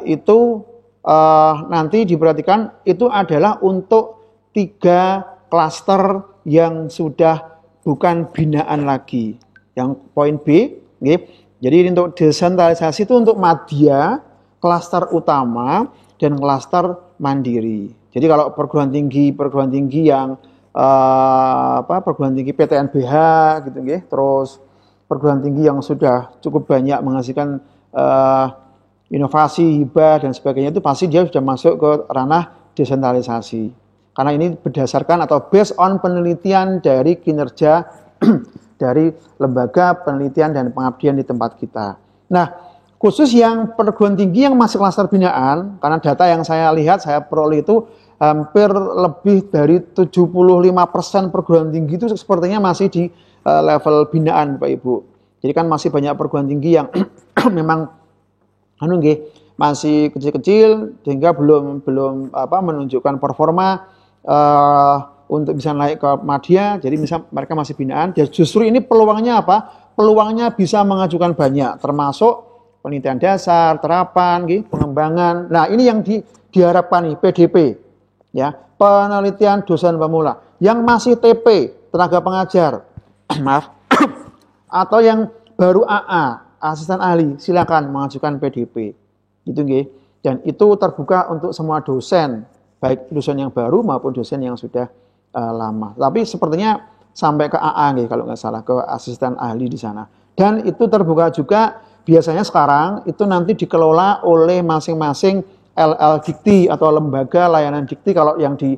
itu nanti diperhatikan, itu adalah untuk 3 klaster yang sudah bukan binaan lagi. Yang poin B, jadi untuk desentralisasi itu untuk madya, klaster utama, dan klaster mandiri. Jadi kalau perguruan tinggi yang perguruan tinggi PTNBH gitu nggih, terus perguruan tinggi yang sudah cukup banyak menghasilkan inovasi, hibah dan sebagainya, itu pasti dia sudah masuk ke ranah desentralisasi. Karena ini berdasarkan atau based on penelitian dari kinerja dari lembaga penelitian dan pengabdian di tempat kita. Nah, khusus yang perguruan tinggi yang masuk klaster binaan, karena data yang saya lihat, saya peroleh itu hampir lebih dari 75% perguruan tinggi itu sepertinya masih di level binaan, Bapak Ibu. Jadi kan masih banyak perguruan tinggi yang memang masih kecil-kecil sehingga belum menunjukkan performa untuk bisa naik ke madya. Jadi misal mereka masih binaan. Justru ini peluangnya apa? Peluangnya bisa mengajukan banyak, termasuk penelitian dasar, terapan, pengembangan. Nah, ini yang diharapkan nih, PDP, ya, penelitian dosen pemula. Yang masih TP, tenaga pengajar, maaf, atau yang baru AA, asisten ahli, silakan mengajukan PDP. Gitu nggih. Dan itu terbuka untuk semua dosen, baik dosen yang baru maupun dosen yang sudah lama. Tapi sepertinya sampai ke AA nih kalau nggak salah, ke asisten ahli di sana. Dan itu terbuka juga biasanya sekarang itu nanti dikelola oleh masing-masing LL Dikti atau lembaga layanan Dikti. Kalau yang di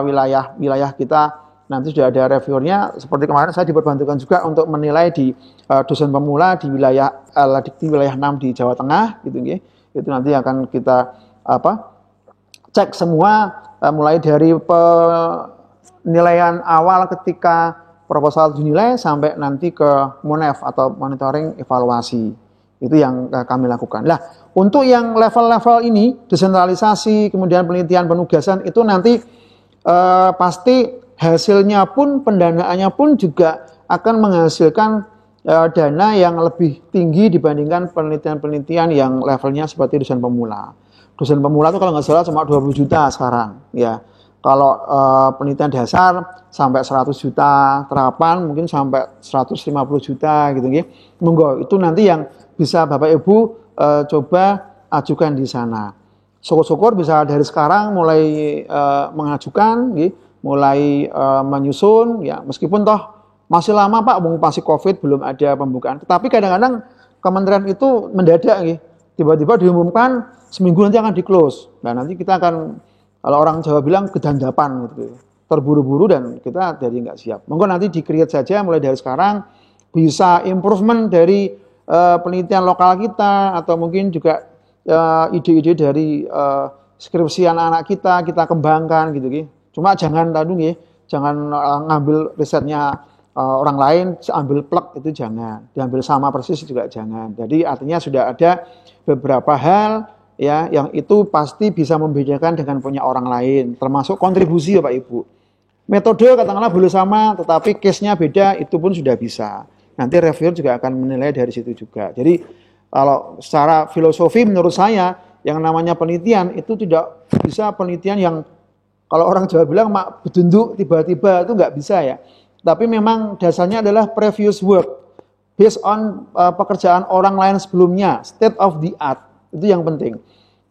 wilayah kita nanti sudah ada reviewernya. Seperti kemarin saya diperbantukan juga untuk menilai di dosen pemula di wilayah LL Dikti wilayah 6 di Jawa Tengah gitu nggih. Itu nanti akan kita cek semua mulai dari penilaian awal ketika proposal dinilai sampai nanti ke MONEV atau monitoring evaluasi. Itu yang kami lakukan. Nah, untuk yang level-level ini, desentralisasi, kemudian penelitian penugasan, itu nanti pasti hasilnya pun, pendanaannya pun juga akan menghasilkan dana yang lebih tinggi dibandingkan penelitian-penelitian yang levelnya seperti dosen pemula. Dosen pemula itu kalau nggak salah cuma 20 juta sekarang, ya. Kalau penelitian dasar sampai 100 juta, terapan mungkin sampai 150 juta gitu nggih. Monggo itu nanti yang bisa Bapak Ibu coba ajukan di sana. Syukur-syukur bisa dari sekarang mulai mengajukan nggih, mulai menyusun ya, meskipun toh masih lama Pak, masih Covid belum ada pembukaan. Tetapi kadang-kadang kementerian itu mendadak nggih. Tiba-tiba diumumkan seminggu nanti akan di-close. Nah, nanti kita akan, kalau orang Jawa bilang kedandapan gitu, terburu-buru dan kita jadi nggak siap. Monggo nanti di-create saja mulai dari sekarang, bisa improvement dari penelitian lokal kita atau mungkin juga ide-ide dari skripsi anak-anak kita kembangkan gitu gitu. Cuma jangan jangan ngambil risetnya orang lain, ambil plek itu jangan, diambil sama persis juga jangan. Jadi artinya sudah ada beberapa hal ya yang itu pasti bisa membedakan dengan punya orang lain, termasuk kontribusi ya Pak Ibu. Metode katakanlah boleh sama tetapi case-nya beda, itu pun sudah bisa. Nanti reviewer juga akan menilai dari situ juga. Jadi kalau secara filosofi menurut saya yang namanya penelitian itu tidak bisa penelitian yang kalau orang Jawa bilang mak bedunduk tiba-tiba, itu nggak bisa ya. Tapi memang dasarnya adalah previous work based on pekerjaan orang lain sebelumnya, state of the art. Itu yang penting.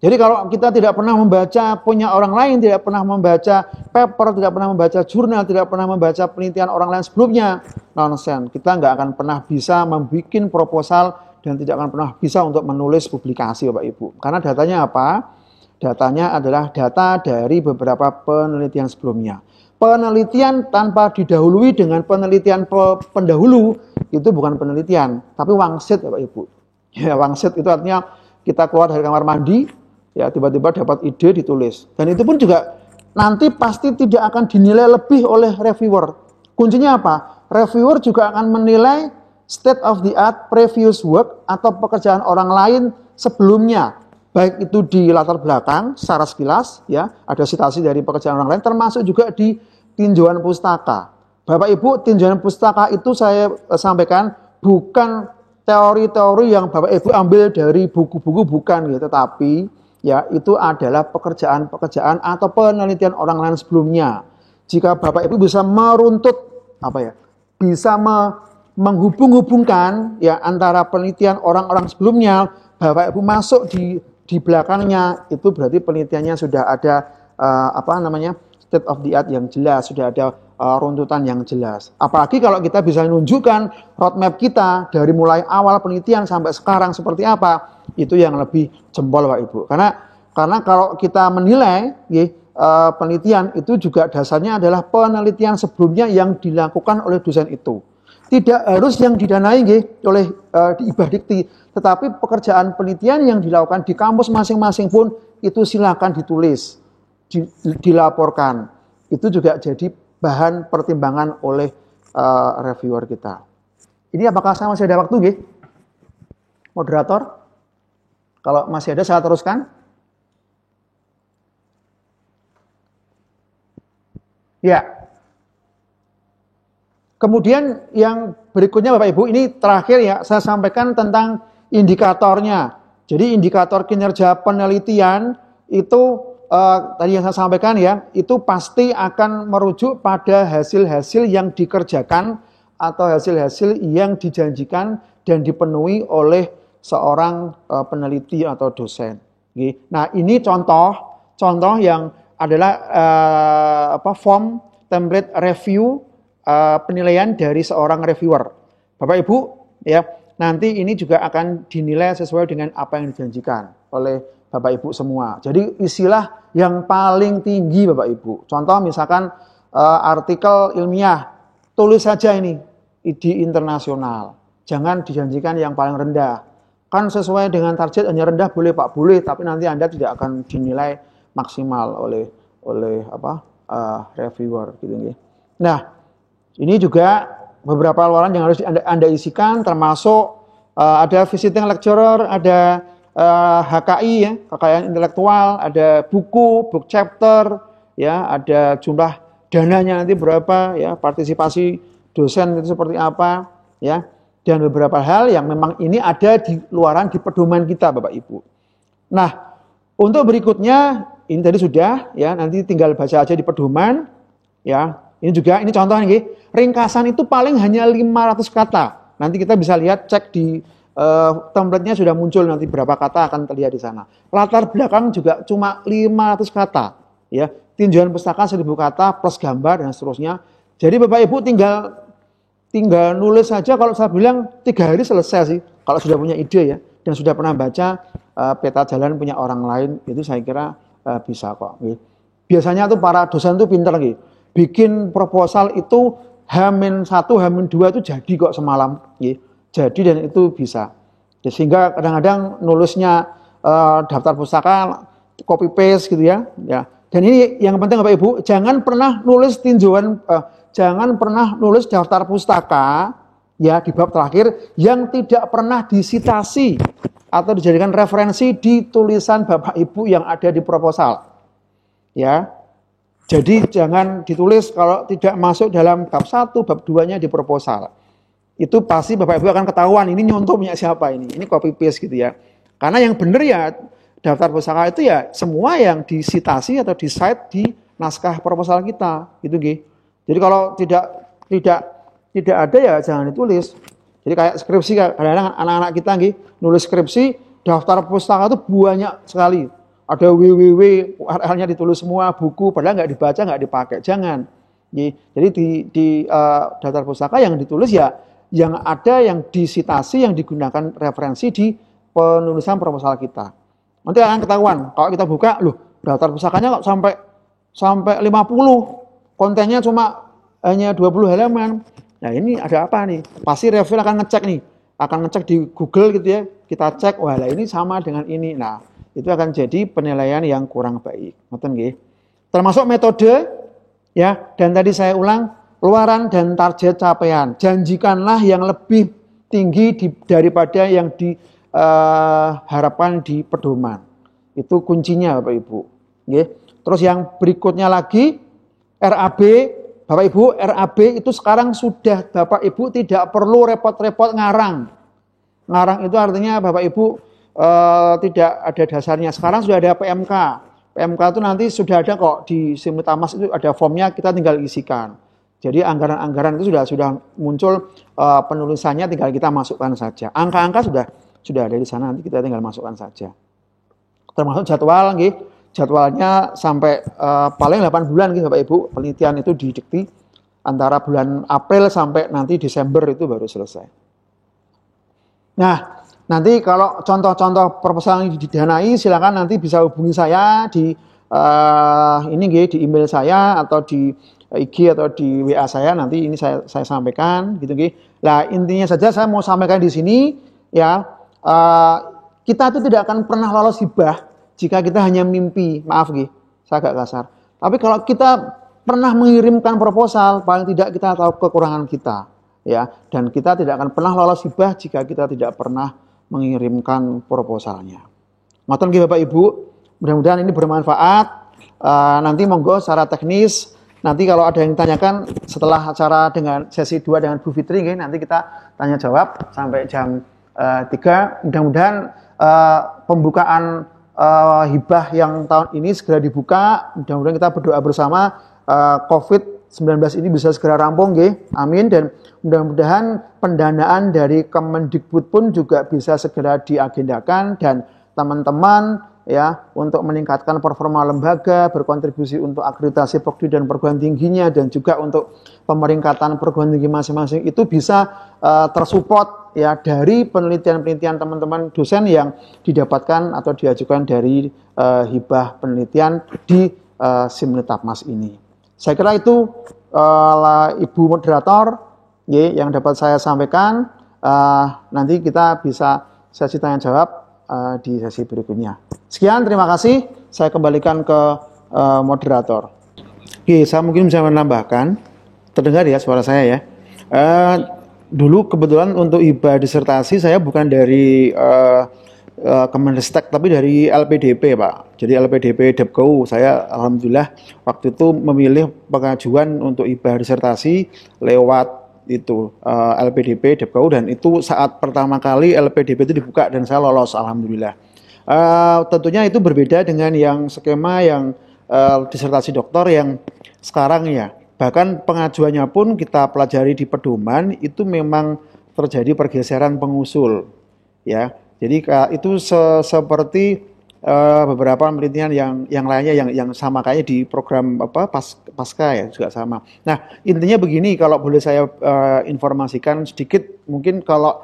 Jadi kalau kita tidak pernah membaca punya orang lain, tidak pernah membaca paper, tidak pernah membaca jurnal, tidak pernah membaca penelitian orang lain sebelumnya, nonsense. Kita nggak akan pernah bisa membuat proposal dan tidak akan pernah bisa untuk menulis publikasi Bapak Ibu. Karena datanya apa? Datanya adalah data dari beberapa penelitian sebelumnya. Penelitian tanpa didahului dengan penelitian pendahulu itu bukan penelitian, tapi wangsit Bapak Ibu. Ya, wangsit itu artinya kita keluar dari kamar mandi, ya tiba-tiba dapat ide ditulis. Dan itu pun juga nanti pasti tidak akan dinilai lebih oleh reviewer. Kuncinya apa? Reviewer juga akan menilai state of the art previous work atau pekerjaan orang lain sebelumnya. Baik itu di latar belakang secara sekilas, ya ada citasi dari pekerjaan orang lain, termasuk juga di tinjauan pustaka. Bapak Ibu, tinjauan pustaka itu saya sampaikan bukan teori-teori yang Bapak Ibu ambil dari buku-buku, bukan gitu, tetapi ya itu adalah pekerjaan-pekerjaan atau penelitian orang lain sebelumnya. Jika Bapak Ibu bisa meruntut bisa menghubung-hubungkan ya antara penelitian orang-orang sebelumnya, Bapak Ibu masuk di belakangnya, itu berarti penelitiannya sudah ada state of the art yang jelas, sudah ada runtutan yang jelas. Apalagi kalau kita bisa menunjukkan roadmap kita dari mulai awal penelitian sampai sekarang seperti apa, itu yang lebih jempol Pak Ibu. Karena kalau kita menilai penelitian itu juga dasarnya adalah penelitian sebelumnya yang dilakukan oleh dosen itu. Tidak harus yang didanai oleh di IBAH Dikti, tetapi pekerjaan penelitian yang dilakukan di kampus masing-masing pun itu silakan ditulis, dilaporkan. Itu juga jadi bahan pertimbangan oleh reviewer kita. Ini apakah saya masih ada waktu moderator? Kalau masih ada saya teruskan. Ya. Kemudian yang berikutnya Bapak Ibu, ini terakhir ya, saya sampaikan tentang indikatornya. Jadi indikator kinerja penelitian itu tadi yang saya sampaikan ya, itu pasti akan merujuk pada hasil-hasil yang dikerjakan atau hasil-hasil yang dijanjikan dan dipenuhi oleh seorang peneliti atau dosen. Nah ini contoh yang adalah form template review penilaian dari seorang reviewer. Bapak Ibu, ya, nanti ini juga akan dinilai sesuai dengan apa yang dijanjikan oleh Bapak Ibu semua. Jadi isilah yang paling tinggi Bapak Ibu. Contoh misalkan artikel ilmiah, tulis saja ini di internasional. Jangan dijanjikan yang paling rendah. Kan sesuai dengan target hanya rendah boleh Pak, boleh, tapi nanti Anda tidak akan dinilai maksimal oleh reviewer gitu ya. Nah, ini juga beberapa luaran yang harus Anda isikan, termasuk ada visiting lecturer, ada HKI ya, kekayaan intelektual, ada buku, book chapter, ya, ada jumlah dananya nanti berapa, ya, partisipasi dosen itu seperti apa, ya, dan beberapa hal yang memang ini ada di luaran di pedoman kita, Bapak Ibu. Nah, untuk berikutnya ini tadi sudah, ya, nanti tinggal baca aja di pedoman, ya. Ini juga, ini contoh nih, ringkasan itu paling hanya 500 kata. Nanti kita bisa lihat, cek di template-nya sudah muncul nanti berapa kata akan terlihat di sana. Latar belakang juga cuma 500 kata, ya. Tinjauan pustaka 1000 kata plus gambar dan seterusnya. Jadi Bapak Ibu tinggal nulis saja, kalau saya bilang 3 hari selesai sih, kalau sudah punya ide ya, dan sudah pernah baca peta jalan punya orang lain, itu saya kira bisa kok. Biasanya tuh para dosen tuh pinter gitu. Bikin proposal itu H-1, H-2 itu jadi kok semalam. Jadi dan itu bisa. Sehingga kadang-kadang nulisnya daftar pustaka copy paste gitu ya. Dan ini yang penting Bapak Ibu, jangan pernah nulis jangan pernah nulis daftar pustaka ya di bab terakhir yang tidak pernah disitasi atau dijadikan referensi di tulisan Bapak Ibu yang ada di proposal. Ya. Jadi jangan ditulis kalau tidak masuk dalam bab 1, bab 2-nya di proposal. Itu pasti Bapak Ibu akan ketahuan ini nyontoh punya siapa ini. Ini copy paste gitu ya. Karena yang benar ya daftar pustaka itu ya semua yang disitasi atau di-cite di naskah proposal kita, gitu nggih. Jadi kalau tidak ada ya jangan ditulis. Jadi kayak skripsi, kadang-kadang anak-anak kita nggih nulis skripsi, daftar pustaka itu banyak sekali. Ada www, URL-nya ditulis semua, buku, padahal nggak dibaca, nggak dipakai. Jangan. Jadi di daftar pustaka yang ditulis ya, yang ada yang disitasi, yang digunakan referensi di penulisan proposal kita. Nanti akan ketahuan, kalau kita buka, loh, daftar pustakanya kok sampai 50, kontennya cuma hanya 20 halaman. Nah ini ada apa nih? Pasti review akan ngecek nih, akan ngecek di Google gitu ya, kita cek, wah lah ini sama dengan ini. Nah, itu akan jadi penilaian yang kurang baik. Ngoten nggih. Termasuk metode ya, dan tadi saya ulang, luaran dan target capaian. Janjikanlah yang lebih tinggi daripada yang diharapkan di pedoman. Itu kuncinya Bapak Ibu. Nggih. Terus yang berikutnya lagi RAB, Bapak Ibu, RAB itu sekarang sudah Bapak Ibu tidak perlu repot-repot ngarang. Ngarang itu artinya Bapak Ibu tidak ada dasarnya. Sekarang sudah ada PMK. PMK itu nanti sudah ada kok di Simultamas, itu ada formnya, kita tinggal isikan. Jadi anggaran-anggaran itu sudah muncul, penulisannya tinggal kita masukkan saja. Angka-angka sudah ada di sana, nanti kita tinggal masukkan saja. Termasuk jadwal nggih. Jadwalnya sampai paling 8 bulan gitu Bapak Ibu. Penelitian itu didikti antara bulan April sampai nanti Desember itu baru selesai. Nah, nanti kalau contoh-contoh proposal yang didanai, silakan nanti bisa hubungi saya di di email saya atau di IG atau di WA saya, nanti ini saya sampaikan gitu nggih. Lah intinya saja saya mau sampaikan di sini ya, kita itu tidak akan pernah lolos hibah jika kita hanya mimpi. Maaf nggih, saya agak kasar. Tapi kalau kita pernah mengirimkan proposal, paling tidak kita tahu kekurangan kita ya, dan kita tidak akan pernah lolos hibah jika kita tidak pernah mengirimkan proposalnya. Ngoten nggih Bapak Ibu, mudah-mudahan ini bermanfaat. Nanti monggo secara teknis, nanti kalau ada yang ditanyakan setelah acara dengan sesi 2 dengan Bu Fitri, nanti kita tanya jawab sampai jam 3. Mudah-mudahan pembukaan hibah yang tahun ini segera dibuka. Mudah-mudahan kita berdoa bersama COVID-19 ini bisa segera rampung, amin. Dan mudah-mudahan pendanaan dari Kemendikbud pun juga bisa segera diagendakan dan teman-teman ya untuk meningkatkan performa lembaga, berkontribusi untuk akreditasi prodi dan perguruan tingginya, dan juga untuk pemeringkatan perguruan tinggi masing-masing itu bisa tersupport ya dari penelitian-penelitian teman-teman dosen yang didapatkan atau diajukan dari hibah penelitian di Simnitapmas ini. Saya kira itu Ibu Moderator yang dapat saya sampaikan. Nanti kita bisa sesi tanya jawab di sesi berikutnya. Sekian, terima kasih. Saya kembalikan ke moderator. Oke, saya mungkin bisa menambahkan. Terdengar ya suara saya ya. Dulu kebetulan untuk hibah disertasi saya bukan dari Kemenristek tapi dari LPDP Pak. Jadi LPDP Depkou. Saya alhamdulillah waktu itu memilih pengajuan untuk hibah disertasi lewat itu LPDP Depkou, dan itu saat pertama kali LPDP itu dibuka dan saya lolos alhamdulillah. Tentunya itu berbeda dengan yang skema yang disertasi doktor yang sekarang ya. Bahkan pengajuannya pun kita pelajari di pedoman itu memang terjadi pergeseran pengusul ya. Jadi itu seperti beberapa penelitian yang lainnya yang sama kayaknya di program pasca ya juga sama. Nah, intinya begini, kalau boleh saya informasikan sedikit, mungkin kalau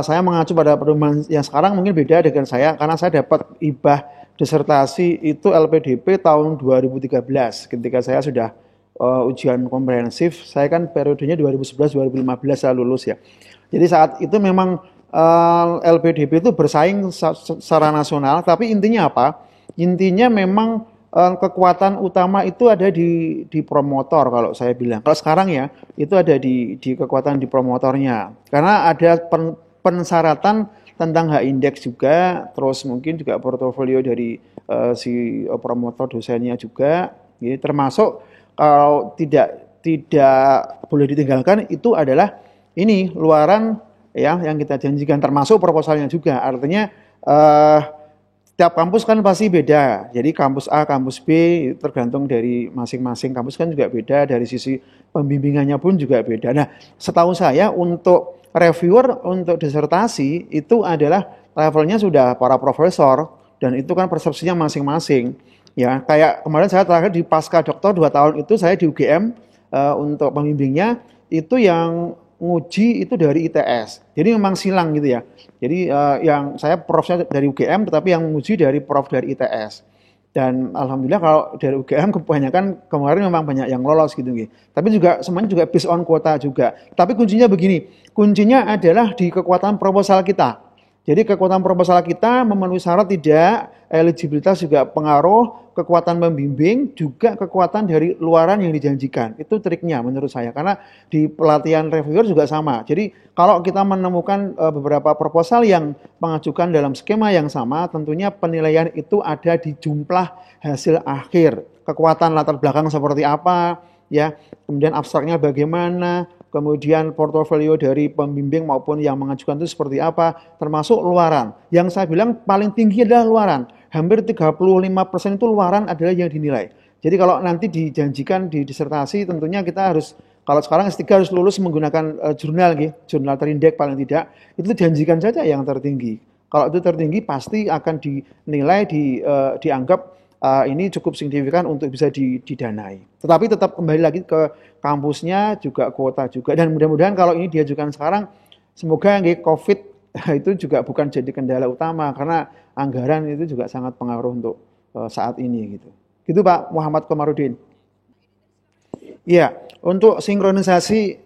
saya mengacu pada pedoman yang sekarang mungkin beda dengan saya karena saya dapat hibah disertasi itu LPDP tahun 2013 ketika saya sudah ujian komprehensif. Saya kan periodenya 2011-2015 saya lulus ya. Jadi saat itu memang LPDP itu bersaing secara nasional, tapi intinya apa? Intinya memang kekuatan utama itu ada di promotor kalau saya bilang. Kalau sekarang ya, itu ada di kekuatan di promotornya. Karena ada pensyaratan tentang H-index juga, terus mungkin juga portofolio dari si promotor dosennya juga, ya, termasuk kalau tidak boleh ditinggalkan itu adalah ini luaran ya yang kita janjikan, termasuk proposalnya juga. Artinya setiap kampus kan pasti beda. Jadi kampus A, kampus B tergantung dari masing-masing kampus kan juga beda, dari sisi pembimbingannya pun juga beda. Nah, setahu saya untuk reviewer untuk disertasi itu adalah levelnya sudah para profesor, dan itu kan persepsinya masing-masing. Ya, kayak kemarin saya terakhir di pasca doktor 2 tahun itu saya di UGM untuk pembimbingnya itu yang nguji itu dari ITS. Jadi memang silang gitu ya. Jadi yang saya profnya dari UGM tetapi yang nguji dari prof dari ITS. Dan alhamdulillah kalau dari UGM kebanyakan kemarin memang banyak yang lolos gitu. Tapi juga semuanya juga based on kuota juga. Tapi kuncinya begini, kuncinya adalah di kekuatan proposal kita. Jadi kekuatan proposal kita memenuhi syarat tidak, eligibilitas juga pengaruh, kekuatan pembimbing, juga kekuatan dari luaran yang dijanjikan. Itu triknya menurut saya, karena di pelatihan reviewer juga sama. Jadi kalau kita menemukan beberapa proposal yang mengajukan dalam skema yang sama, tentunya penilaian itu ada di jumlah hasil akhir. Kekuatan latar belakang seperti apa, ya, kemudian abstraknya bagaimana, kemudian portofolio dari pembimbing maupun yang mengajukan itu seperti apa, termasuk luaran. Yang saya bilang paling tinggi adalah luaran. Hampir 35% itu luaran adalah yang dinilai. Jadi kalau nanti dijanjikan di disertasi, tentunya kita harus, kalau sekarang S3 harus lulus menggunakan jurnal, jurnal terindeks paling tidak, itu dijanjikan saja yang tertinggi. Kalau itu tertinggi pasti akan dinilai, dianggap ini cukup signifikan untuk bisa didanai. Tetapi tetap kembali lagi ke kampusnya, juga kuota juga. Dan mudah-mudahan kalau ini diajukan sekarang, semoga COVID itu juga bukan jadi kendala utama, karena anggaran itu juga sangat pengaruh untuk saat ini gitu. Gitu Pak Muhammad Komarudin. Iya, untuk sinkronisasi,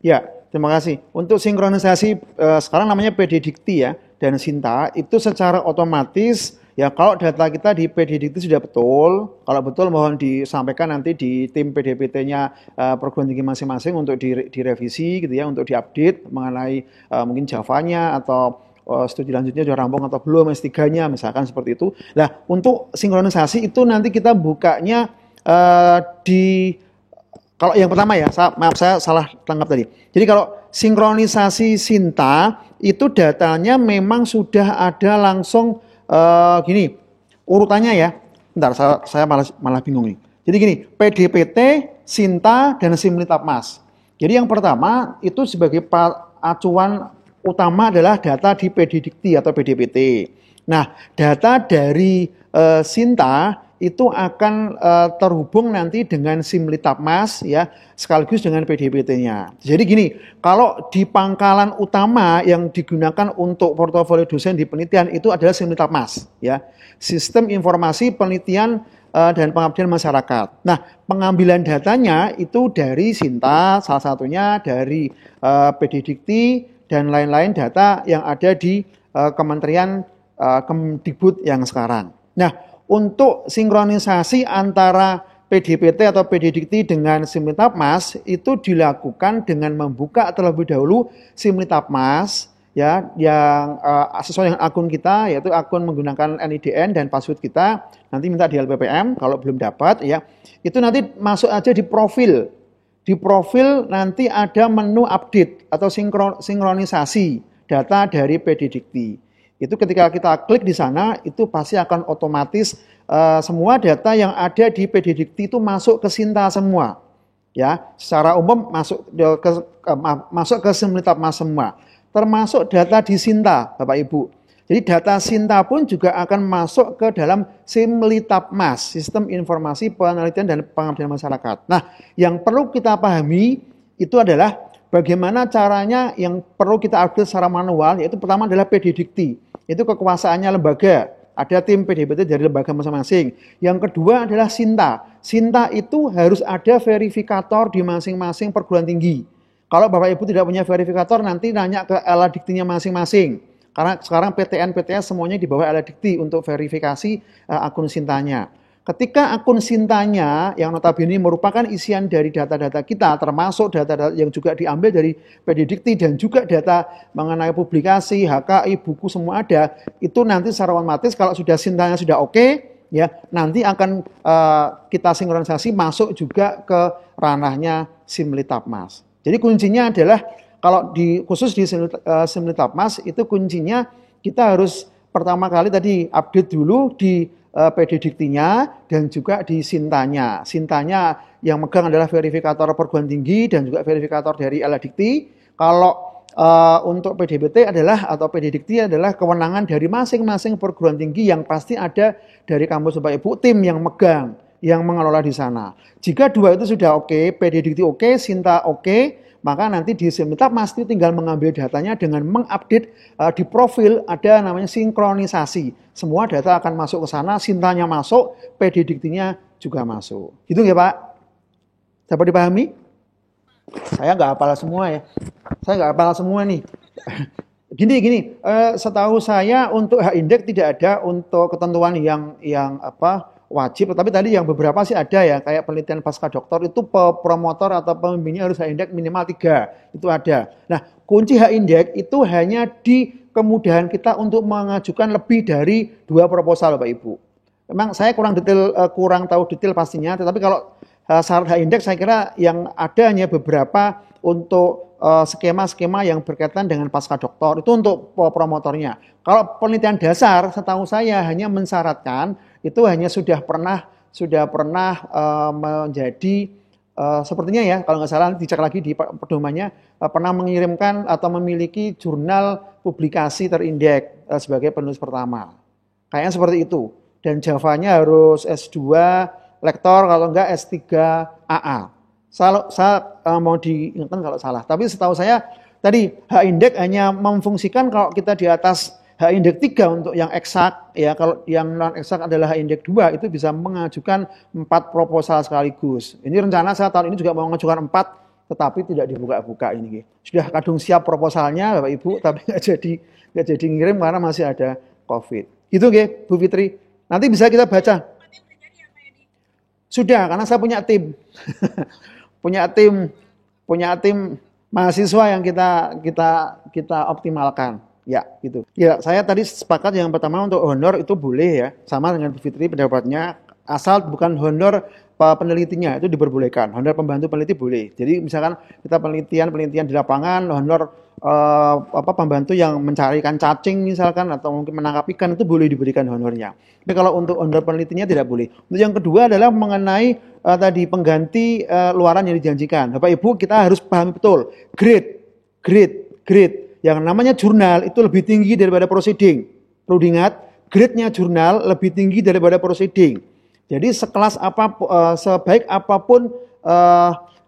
ya terima kasih. Untuk sinkronisasi sekarang namanya PD Dikti ya, dan Sinta, itu secara otomatis ya kalau data kita di PD Dikti sudah betul, kalau betul mohon disampaikan nanti di tim PDPT-nya perguruan tinggi masing-masing untuk direvisi gitu ya, untuk diupdate mengenai mungkin Javanya atau studi lanjutnya sudah rampung atau belum, S3-nya misalkan seperti itu. Nah, untuk sinkronisasi itu nanti kita bukanya kalau yang pertama ya, maaf saya salah tangkap tadi. Jadi kalau sinkronisasi Sinta itu datanya memang sudah ada langsung gini urutannya ya. Bentar, saya malah bingung nih. Jadi gini, PDPT, Sinta, dan Simnitapmas. Jadi yang pertama itu sebagai acuan utama adalah data di PD Dikti atau PDPT. Nah, data dari Sinta itu akan terhubung nanti dengan Simlitapmas ya, sekaligus dengan PDPT-nya. Jadi gini, kalau di pangkalan utama yang digunakan untuk portofolio dosen di penelitian itu adalah Simlitapmas ya, Sistem Informasi Penelitian dan Pengabdian Masyarakat. Nah, pengambilan datanya itu dari Sinta, salah satunya dari PD Dikti dan lain-lain data yang ada di Kementerian Kemdikbud yang sekarang. Nah, untuk sinkronisasi antara PDPT atau PD Dikti dengan Simlitapmas itu dilakukan dengan membuka terlebih dahulu Simlitapmas ya, yang sesuai dengan akun kita, yaitu akun menggunakan NIDN dan password kita. Nanti minta di LPPM kalau belum dapat ya. Itu nanti masuk aja di profil. Di profil nanti ada menu update atau sinkronisasi data dari PD Dikti. Itu ketika kita klik di sana, itu pasti akan otomatis semua data yang ada di PD Dikti itu masuk ke Sinta semua. Ya, secara umum masuk ke Simlitapmas semua. Termasuk data di Sinta, Bapak Ibu. Jadi data Sinta pun juga akan masuk ke dalam Simlitapmas, Sistem Informasi Penelitian dan Pengabdian Masyarakat. Nah, yang perlu kita pahami itu adalah bagaimana caranya yang perlu kita update secara manual, yaitu pertama adalah PD Dikti. Itu kekuasaannya lembaga. Ada tim PDPT dari lembaga masing-masing. Yang kedua adalah Sinta. Sinta itu harus ada verifikator di masing-masing perguruan tinggi. Kalau Bapak Ibu tidak punya verifikator, nanti nanya ke LA Diktinya masing-masing. Karena sekarang PTN, PTS semuanya di bawah LA Dikti untuk verifikasi akun Sintanya. Ketika akun Sintanya yang notabene merupakan isian dari data-data kita, termasuk data-data yang juga diambil dari PD Dikti dan juga data mengenai publikasi, HKI, buku semua ada, itu nanti secara otomatis kalau sudah Sintanya sudah oke, ya nanti akan kita sinkronisasi masuk juga ke ranahnya Simlitapmas. Jadi kuncinya adalah kalau khusus di Simlitapmas itu kuncinya kita harus pertama kali tadi update dulu di PD Diktinya dan juga di Sintanya. Sintanya yang megang adalah verifikator perguruan tinggi dan juga verifikator dari LA Dikti. Kalau untuk PDPT adalah atau PD Dikti adalah kewenangan dari masing-masing perguruan tinggi yang pasti ada dari kampus Bapak Ibu, tim yang megang, yang mengelola di sana. Jika dua itu sudah oke, PD Dikti oke, Sinta oke, maka nanti di Simlitapmas itu tinggal mengambil datanya dengan mengupdate di profil ada namanya sinkronisasi. Semua data akan masuk ke sana, Sintanya masuk, PD Diktinya juga masuk. Gitu ya Pak? Dapat dipahami? Saya nggak hafal semua ya. Saya nggak hafal semua nih. Gini, setahu saya untuk H-Index tidak ada untuk ketentuan yang wajib, tapi tadi yang beberapa sih ada ya, kayak penelitian pasca doktor itu promotor atau pembimbingnya harus H-Index minimal 3, itu ada. Nah, kunci H-Index itu hanya di kemudahan kita untuk mengajukan lebih dari 2 proposal Bapak Ibu. Memang saya kurang tahu detail pastinya, tetapi kalau syarat H-Index saya kira yang ada hanya beberapa untuk skema-skema yang berkaitan dengan pasca doktor, itu untuk promotornya. Kalau penelitian dasar setahu saya hanya mensyaratkan itu hanya sudah pernah menjadi sepertinya ya, kalau nggak salah dicek lagi di pedomannya, pernah mengirimkan atau memiliki jurnal publikasi terindeks sebagai penulis pertama. Kayaknya seperti itu. Dan Javanya harus S2 lektor, kalau enggak S3 AA. Saya mau diingatkan kalau salah. Tapi setahu saya tadi H-Index hanya memfungsikan kalau kita di atas H-Index 3 untuk yang eksak, ya kalau yang non eksak adalah H-Index 2 itu bisa mengajukan 4 proposal sekaligus. Ini rencana saya tahun ini juga mau mengajukan 4, tetapi tidak dibuka-buka ini. Sudah kadung siap proposalnya Bapak Ibu, tapi nggak jadi ngirim karena masih ada COVID. Gitu nggih, Bu Fitri. Nanti bisa kita baca. Sudah, karena saya punya tim. punya tim mahasiswa yang kita optimalkan. Ya, gitu. Ya, saya tadi sepakat yang pertama untuk honor itu boleh ya, sama dengan Bu Fitri pendapatnya, asal bukan honor penelitinya itu diperbolehkan. Honor pembantu peneliti boleh. Jadi misalkan kita penelitian di lapangan, honor pembantu yang mencarikan cacing misalkan atau mungkin menangkap ikan itu boleh diberikan honornya. Tapi kalau untuk honor penelitinya tidak boleh. Untuk yang kedua adalah mengenai tadi pengganti luaran yang dijanjikan. Bapak Ibu kita harus pahami betul. Grade. Yang namanya jurnal itu lebih tinggi daripada proceeding. Perlu diingat, grade-nya jurnal lebih tinggi daripada proceeding. Jadi sebaik apapun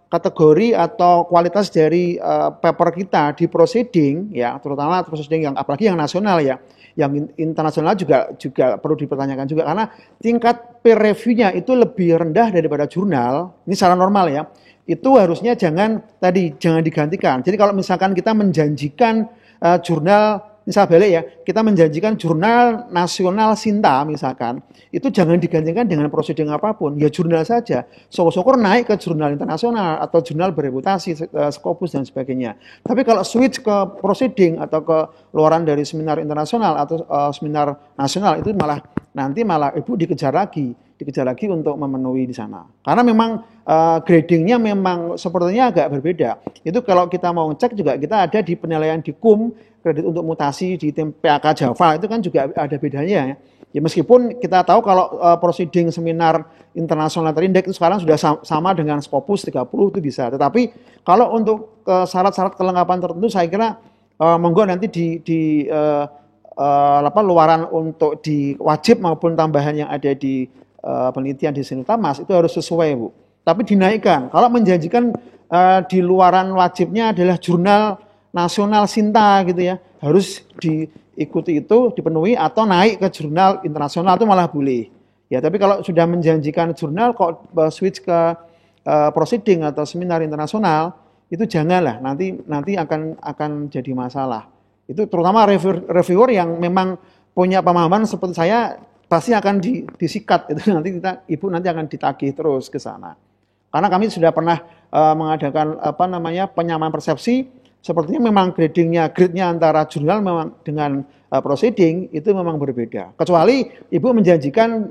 kategori atau kualitas dari paper kita di proceeding, ya terutama proceeding yang apalagi yang nasional ya, yang internasional juga perlu dipertanyakan juga karena tingkat peer review-nya itu lebih rendah daripada jurnal. Ini secara normal ya. Itu harusnya jangan digantikan. Jadi kalau misalkan kita menjanjikan jurnal, misal balik ya, kita menjanjikan jurnal nasional Sinta misalkan, itu jangan digantikan dengan prosedur apapun, ya jurnal saja. Syukur-syukur naik ke jurnal internasional atau jurnal bereputasi, Scopus dan sebagainya. Tapi kalau switch ke proceeding atau ke luaran dari seminar internasional atau seminar nasional, itu malah Ibu dikejar lagi untuk memenuhi di sana. Karena memang gradingnya memang sepertinya agak berbeda. Itu kalau kita mau ngecek juga kita ada di penilaian di KUM, kredit untuk mutasi di tim PAK Java itu kan juga ada bedanya ya. Ya meskipun kita tahu kalau proceeding seminar internasional terindeks itu sekarang sudah sama dengan Scopus 30 itu bisa. Tetapi kalau untuk syarat-syarat kelengkapan tertentu saya kira monggo nanti di luaran untuk di wajib maupun tambahan yang ada di penelitian di Sinutamas itu harus sesuai Bu. Tapi dinaikkan. Kalau menjanjikan di luaran wajibnya adalah jurnal nasional Sinta gitu ya, harus diikuti itu, dipenuhi atau naik ke jurnal internasional itu malah boleh. Ya, tapi kalau sudah menjanjikan jurnal kok switch ke proceeding atau seminar internasional, itu janganlah, nanti akan jadi masalah. Itu terutama reviewer yang memang punya pemahaman seperti saya pasti akan disikat itu Ibu nanti akan ditagih terus ke sana. Karena kami sudah pernah mengadakan penyamaan persepsi. Sepertinya memang grade-nya antara jurnal memang dengan proceeding itu memang berbeda. Kecuali Ibu menjanjikan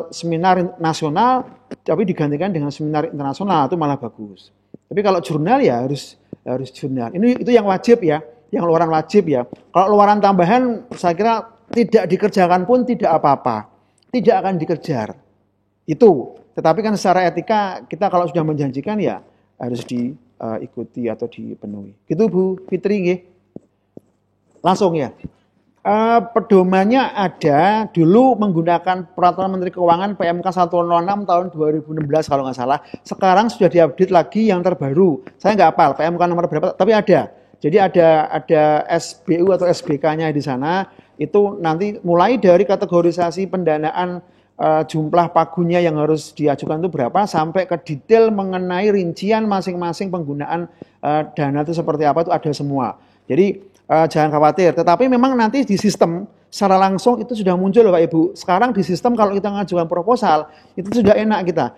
seminar nasional tapi digantikan dengan seminar internasional itu malah bagus. Tapi kalau jurnal ya harus jurnal. Itu yang wajib ya, yang luaran wajib ya. Kalau luaran tambahan saya kira tidak dikerjakan pun tidak apa-apa. Tidak akan dikejar. Itu. Tetapi kan secara etika kita kalau sudah menjanjikan ya harus ikuti atau dipenuhi. Gitu Bu Fitri nggih. Langsung ya. Pedomannya ada dulu menggunakan Peraturan Menteri Keuangan PMK 106 tahun 2016 kalau nggak salah. Sekarang sudah diupdate lagi yang terbaru. Saya nggak hafal PMK nomor berapa, tapi ada. Jadi ada SBU atau SBK-nya di sana. Itu nanti mulai dari kategorisasi pendanaan jumlah pagunya yang harus diajukan itu berapa sampai ke detail mengenai rincian masing-masing penggunaan dana itu seperti apa itu ada semua. Jadi jangan khawatir. Tetapi memang nanti di sistem secara langsung itu sudah muncul Pak Ibu. Sekarang di sistem kalau kita mengajukan proposal itu sudah enak kita.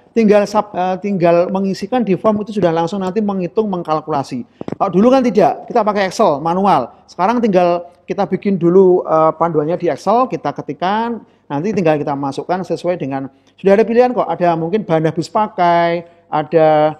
Tinggal mengisikan di form itu sudah langsung nanti menghitung mengkalkulasi. Kalau dulu kan tidak, kita pakai Excel manual. Sekarang tinggal kita bikin dulu panduannya di Excel, kita ketikkan. Nanti tinggal kita masukkan sesuai dengan sudah ada pilihan kok. Ada mungkin bahan habis pakai, ada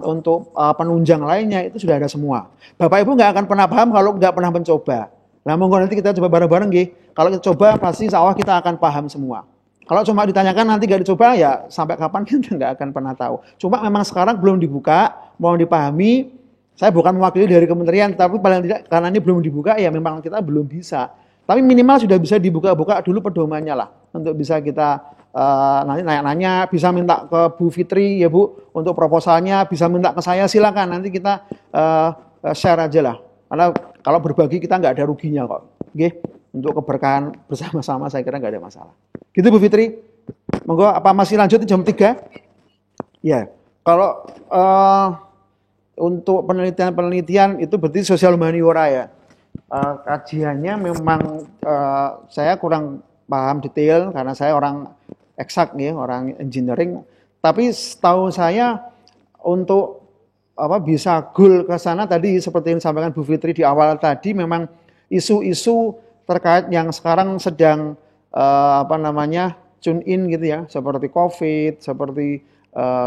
untuk penunjang lainnya itu sudah ada semua. Bapak Ibu nggak akan pernah paham kalau nggak pernah mencoba. Nah, monggo nanti kita coba bareng-bareng nggih. Kalau kita coba pasti insya Allah kita akan paham semua. Kalau cuma ditanyakan nanti nggak dicoba ya sampai kapan kita nggak akan pernah tahu. Cuma memang sekarang belum dibuka, mau dipahami. Saya bukan mewakili dari kementerian, tapi paling tidak karena ini belum dibuka ya memang kita belum bisa. Tapi minimal sudah bisa dibuka-buka dulu pedomannya lah. Untuk bisa kita nanti nanya-nanya, bisa minta ke Bu Fitri ya Bu. Untuk proposalnya bisa minta ke saya silakan. Nanti kita share aja lah. Karena kalau berbagi kita nggak ada ruginya kok. Oke? Untuk keberkahan bersama-sama saya kira nggak ada masalah. Gitu Bu Fitri. Monggo apa masih lanjut jam 3? Ya. Kalau untuk penelitian itu berarti sosial humaniora ya. Kajiannya memang saya kurang paham detail karena saya orang eksak nih, orang engineering. Tapi setahu saya untuk bisa goal ke sana tadi seperti yang disampaikan Bu Fitri di awal tadi memang isu-isu terkait yang sekarang sedang tune in gitu ya, seperti COVID, seperti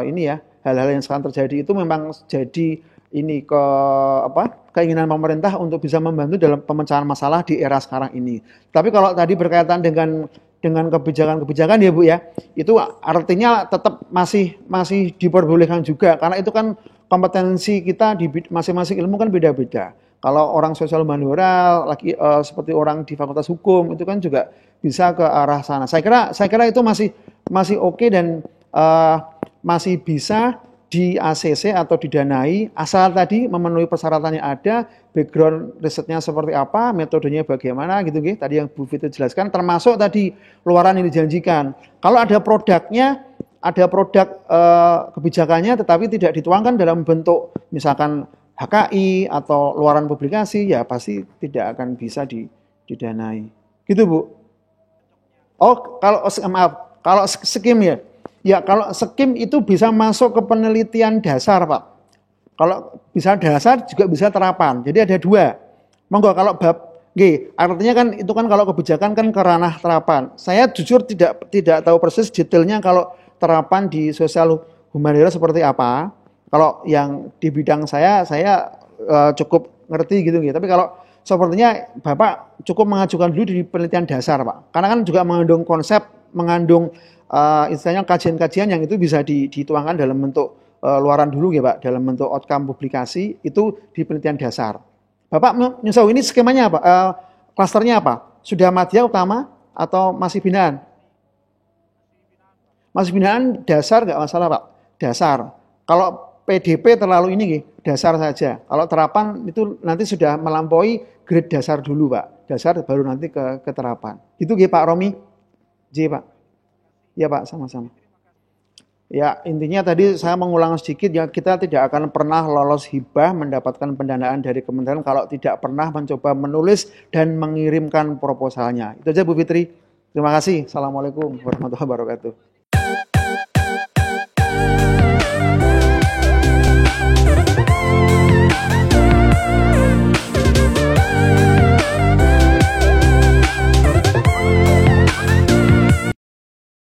ini ya, hal-hal yang sekarang terjadi itu memang jadi ini keinginan pemerintah untuk bisa membantu dalam pemecahan masalah di era sekarang ini. Tapi kalau tadi berkaitan dengan kebijakan-kebijakan ya Bu ya, itu artinya tetap masih diperbolehkan juga karena itu kan kompetensi kita di masing-masing ilmu kan beda-beda. Kalau orang sosial humaniora lagi seperti orang di Fakultas Hukum itu kan juga bisa ke arah sana. Saya kira itu masih oke dan masih bisa di ACC atau didanai asal tadi memenuhi persyaratannya ada, background risetnya seperti apa, metodenya bagaimana gitu gitu. Tadi yang Bu Fitri jelaskan termasuk tadi luaran yang dijanjikan. Kalau ada produknya, ada produk kebijakannya tetapi tidak dituangkan dalam bentuk misalkan HKI atau luaran publikasi ya pasti tidak akan bisa didanai. Gitu Bu. Oh, kalau skim ya. Ya, kalau skim itu bisa masuk ke penelitian dasar, Pak. Kalau bisa dasar juga bisa terapan. Jadi ada dua. Monggo kalau bab G, artinya kan itu kan kalau kebijakan kan ke ranah terapan. Saya jujur tidak tahu persis detailnya kalau terapan di sosial humaniora seperti apa. Kalau yang di bidang saya cukup ngerti gitu gitu. Tapi kalau sepertinya Bapak cukup mengajukan dulu di penelitian dasar, Pak. Karena kan juga mengandung konsep, mengandung istilahnya kajian-kajian yang itu bisa dituangkan dalam bentuk luaran dulu ya Pak, dalam bentuk outcome publikasi itu di penelitian dasar. Bapak menyesal ini skemanya apa? Klasternya apa? Sudah madya utama atau masih binaan? Masih binaan dasar nggak masalah Pak, dasar. Kalau PDP terlalu ini dasar saja. Kalau terapan itu nanti sudah melampaui grade dasar dulu Pak, dasar baru nanti ke terapan. Itu Pak Romi, J Pak. Ya Pak, sama-sama. Ya, intinya tadi saya mengulang sedikit ya, kita tidak akan pernah lolos hibah mendapatkan pendanaan dari kementerian kalau tidak pernah mencoba menulis dan mengirimkan proposalnya. Itu aja Bu Fitri. Terima kasih. Assalamualaikum warahmatullahi wabarakatuh.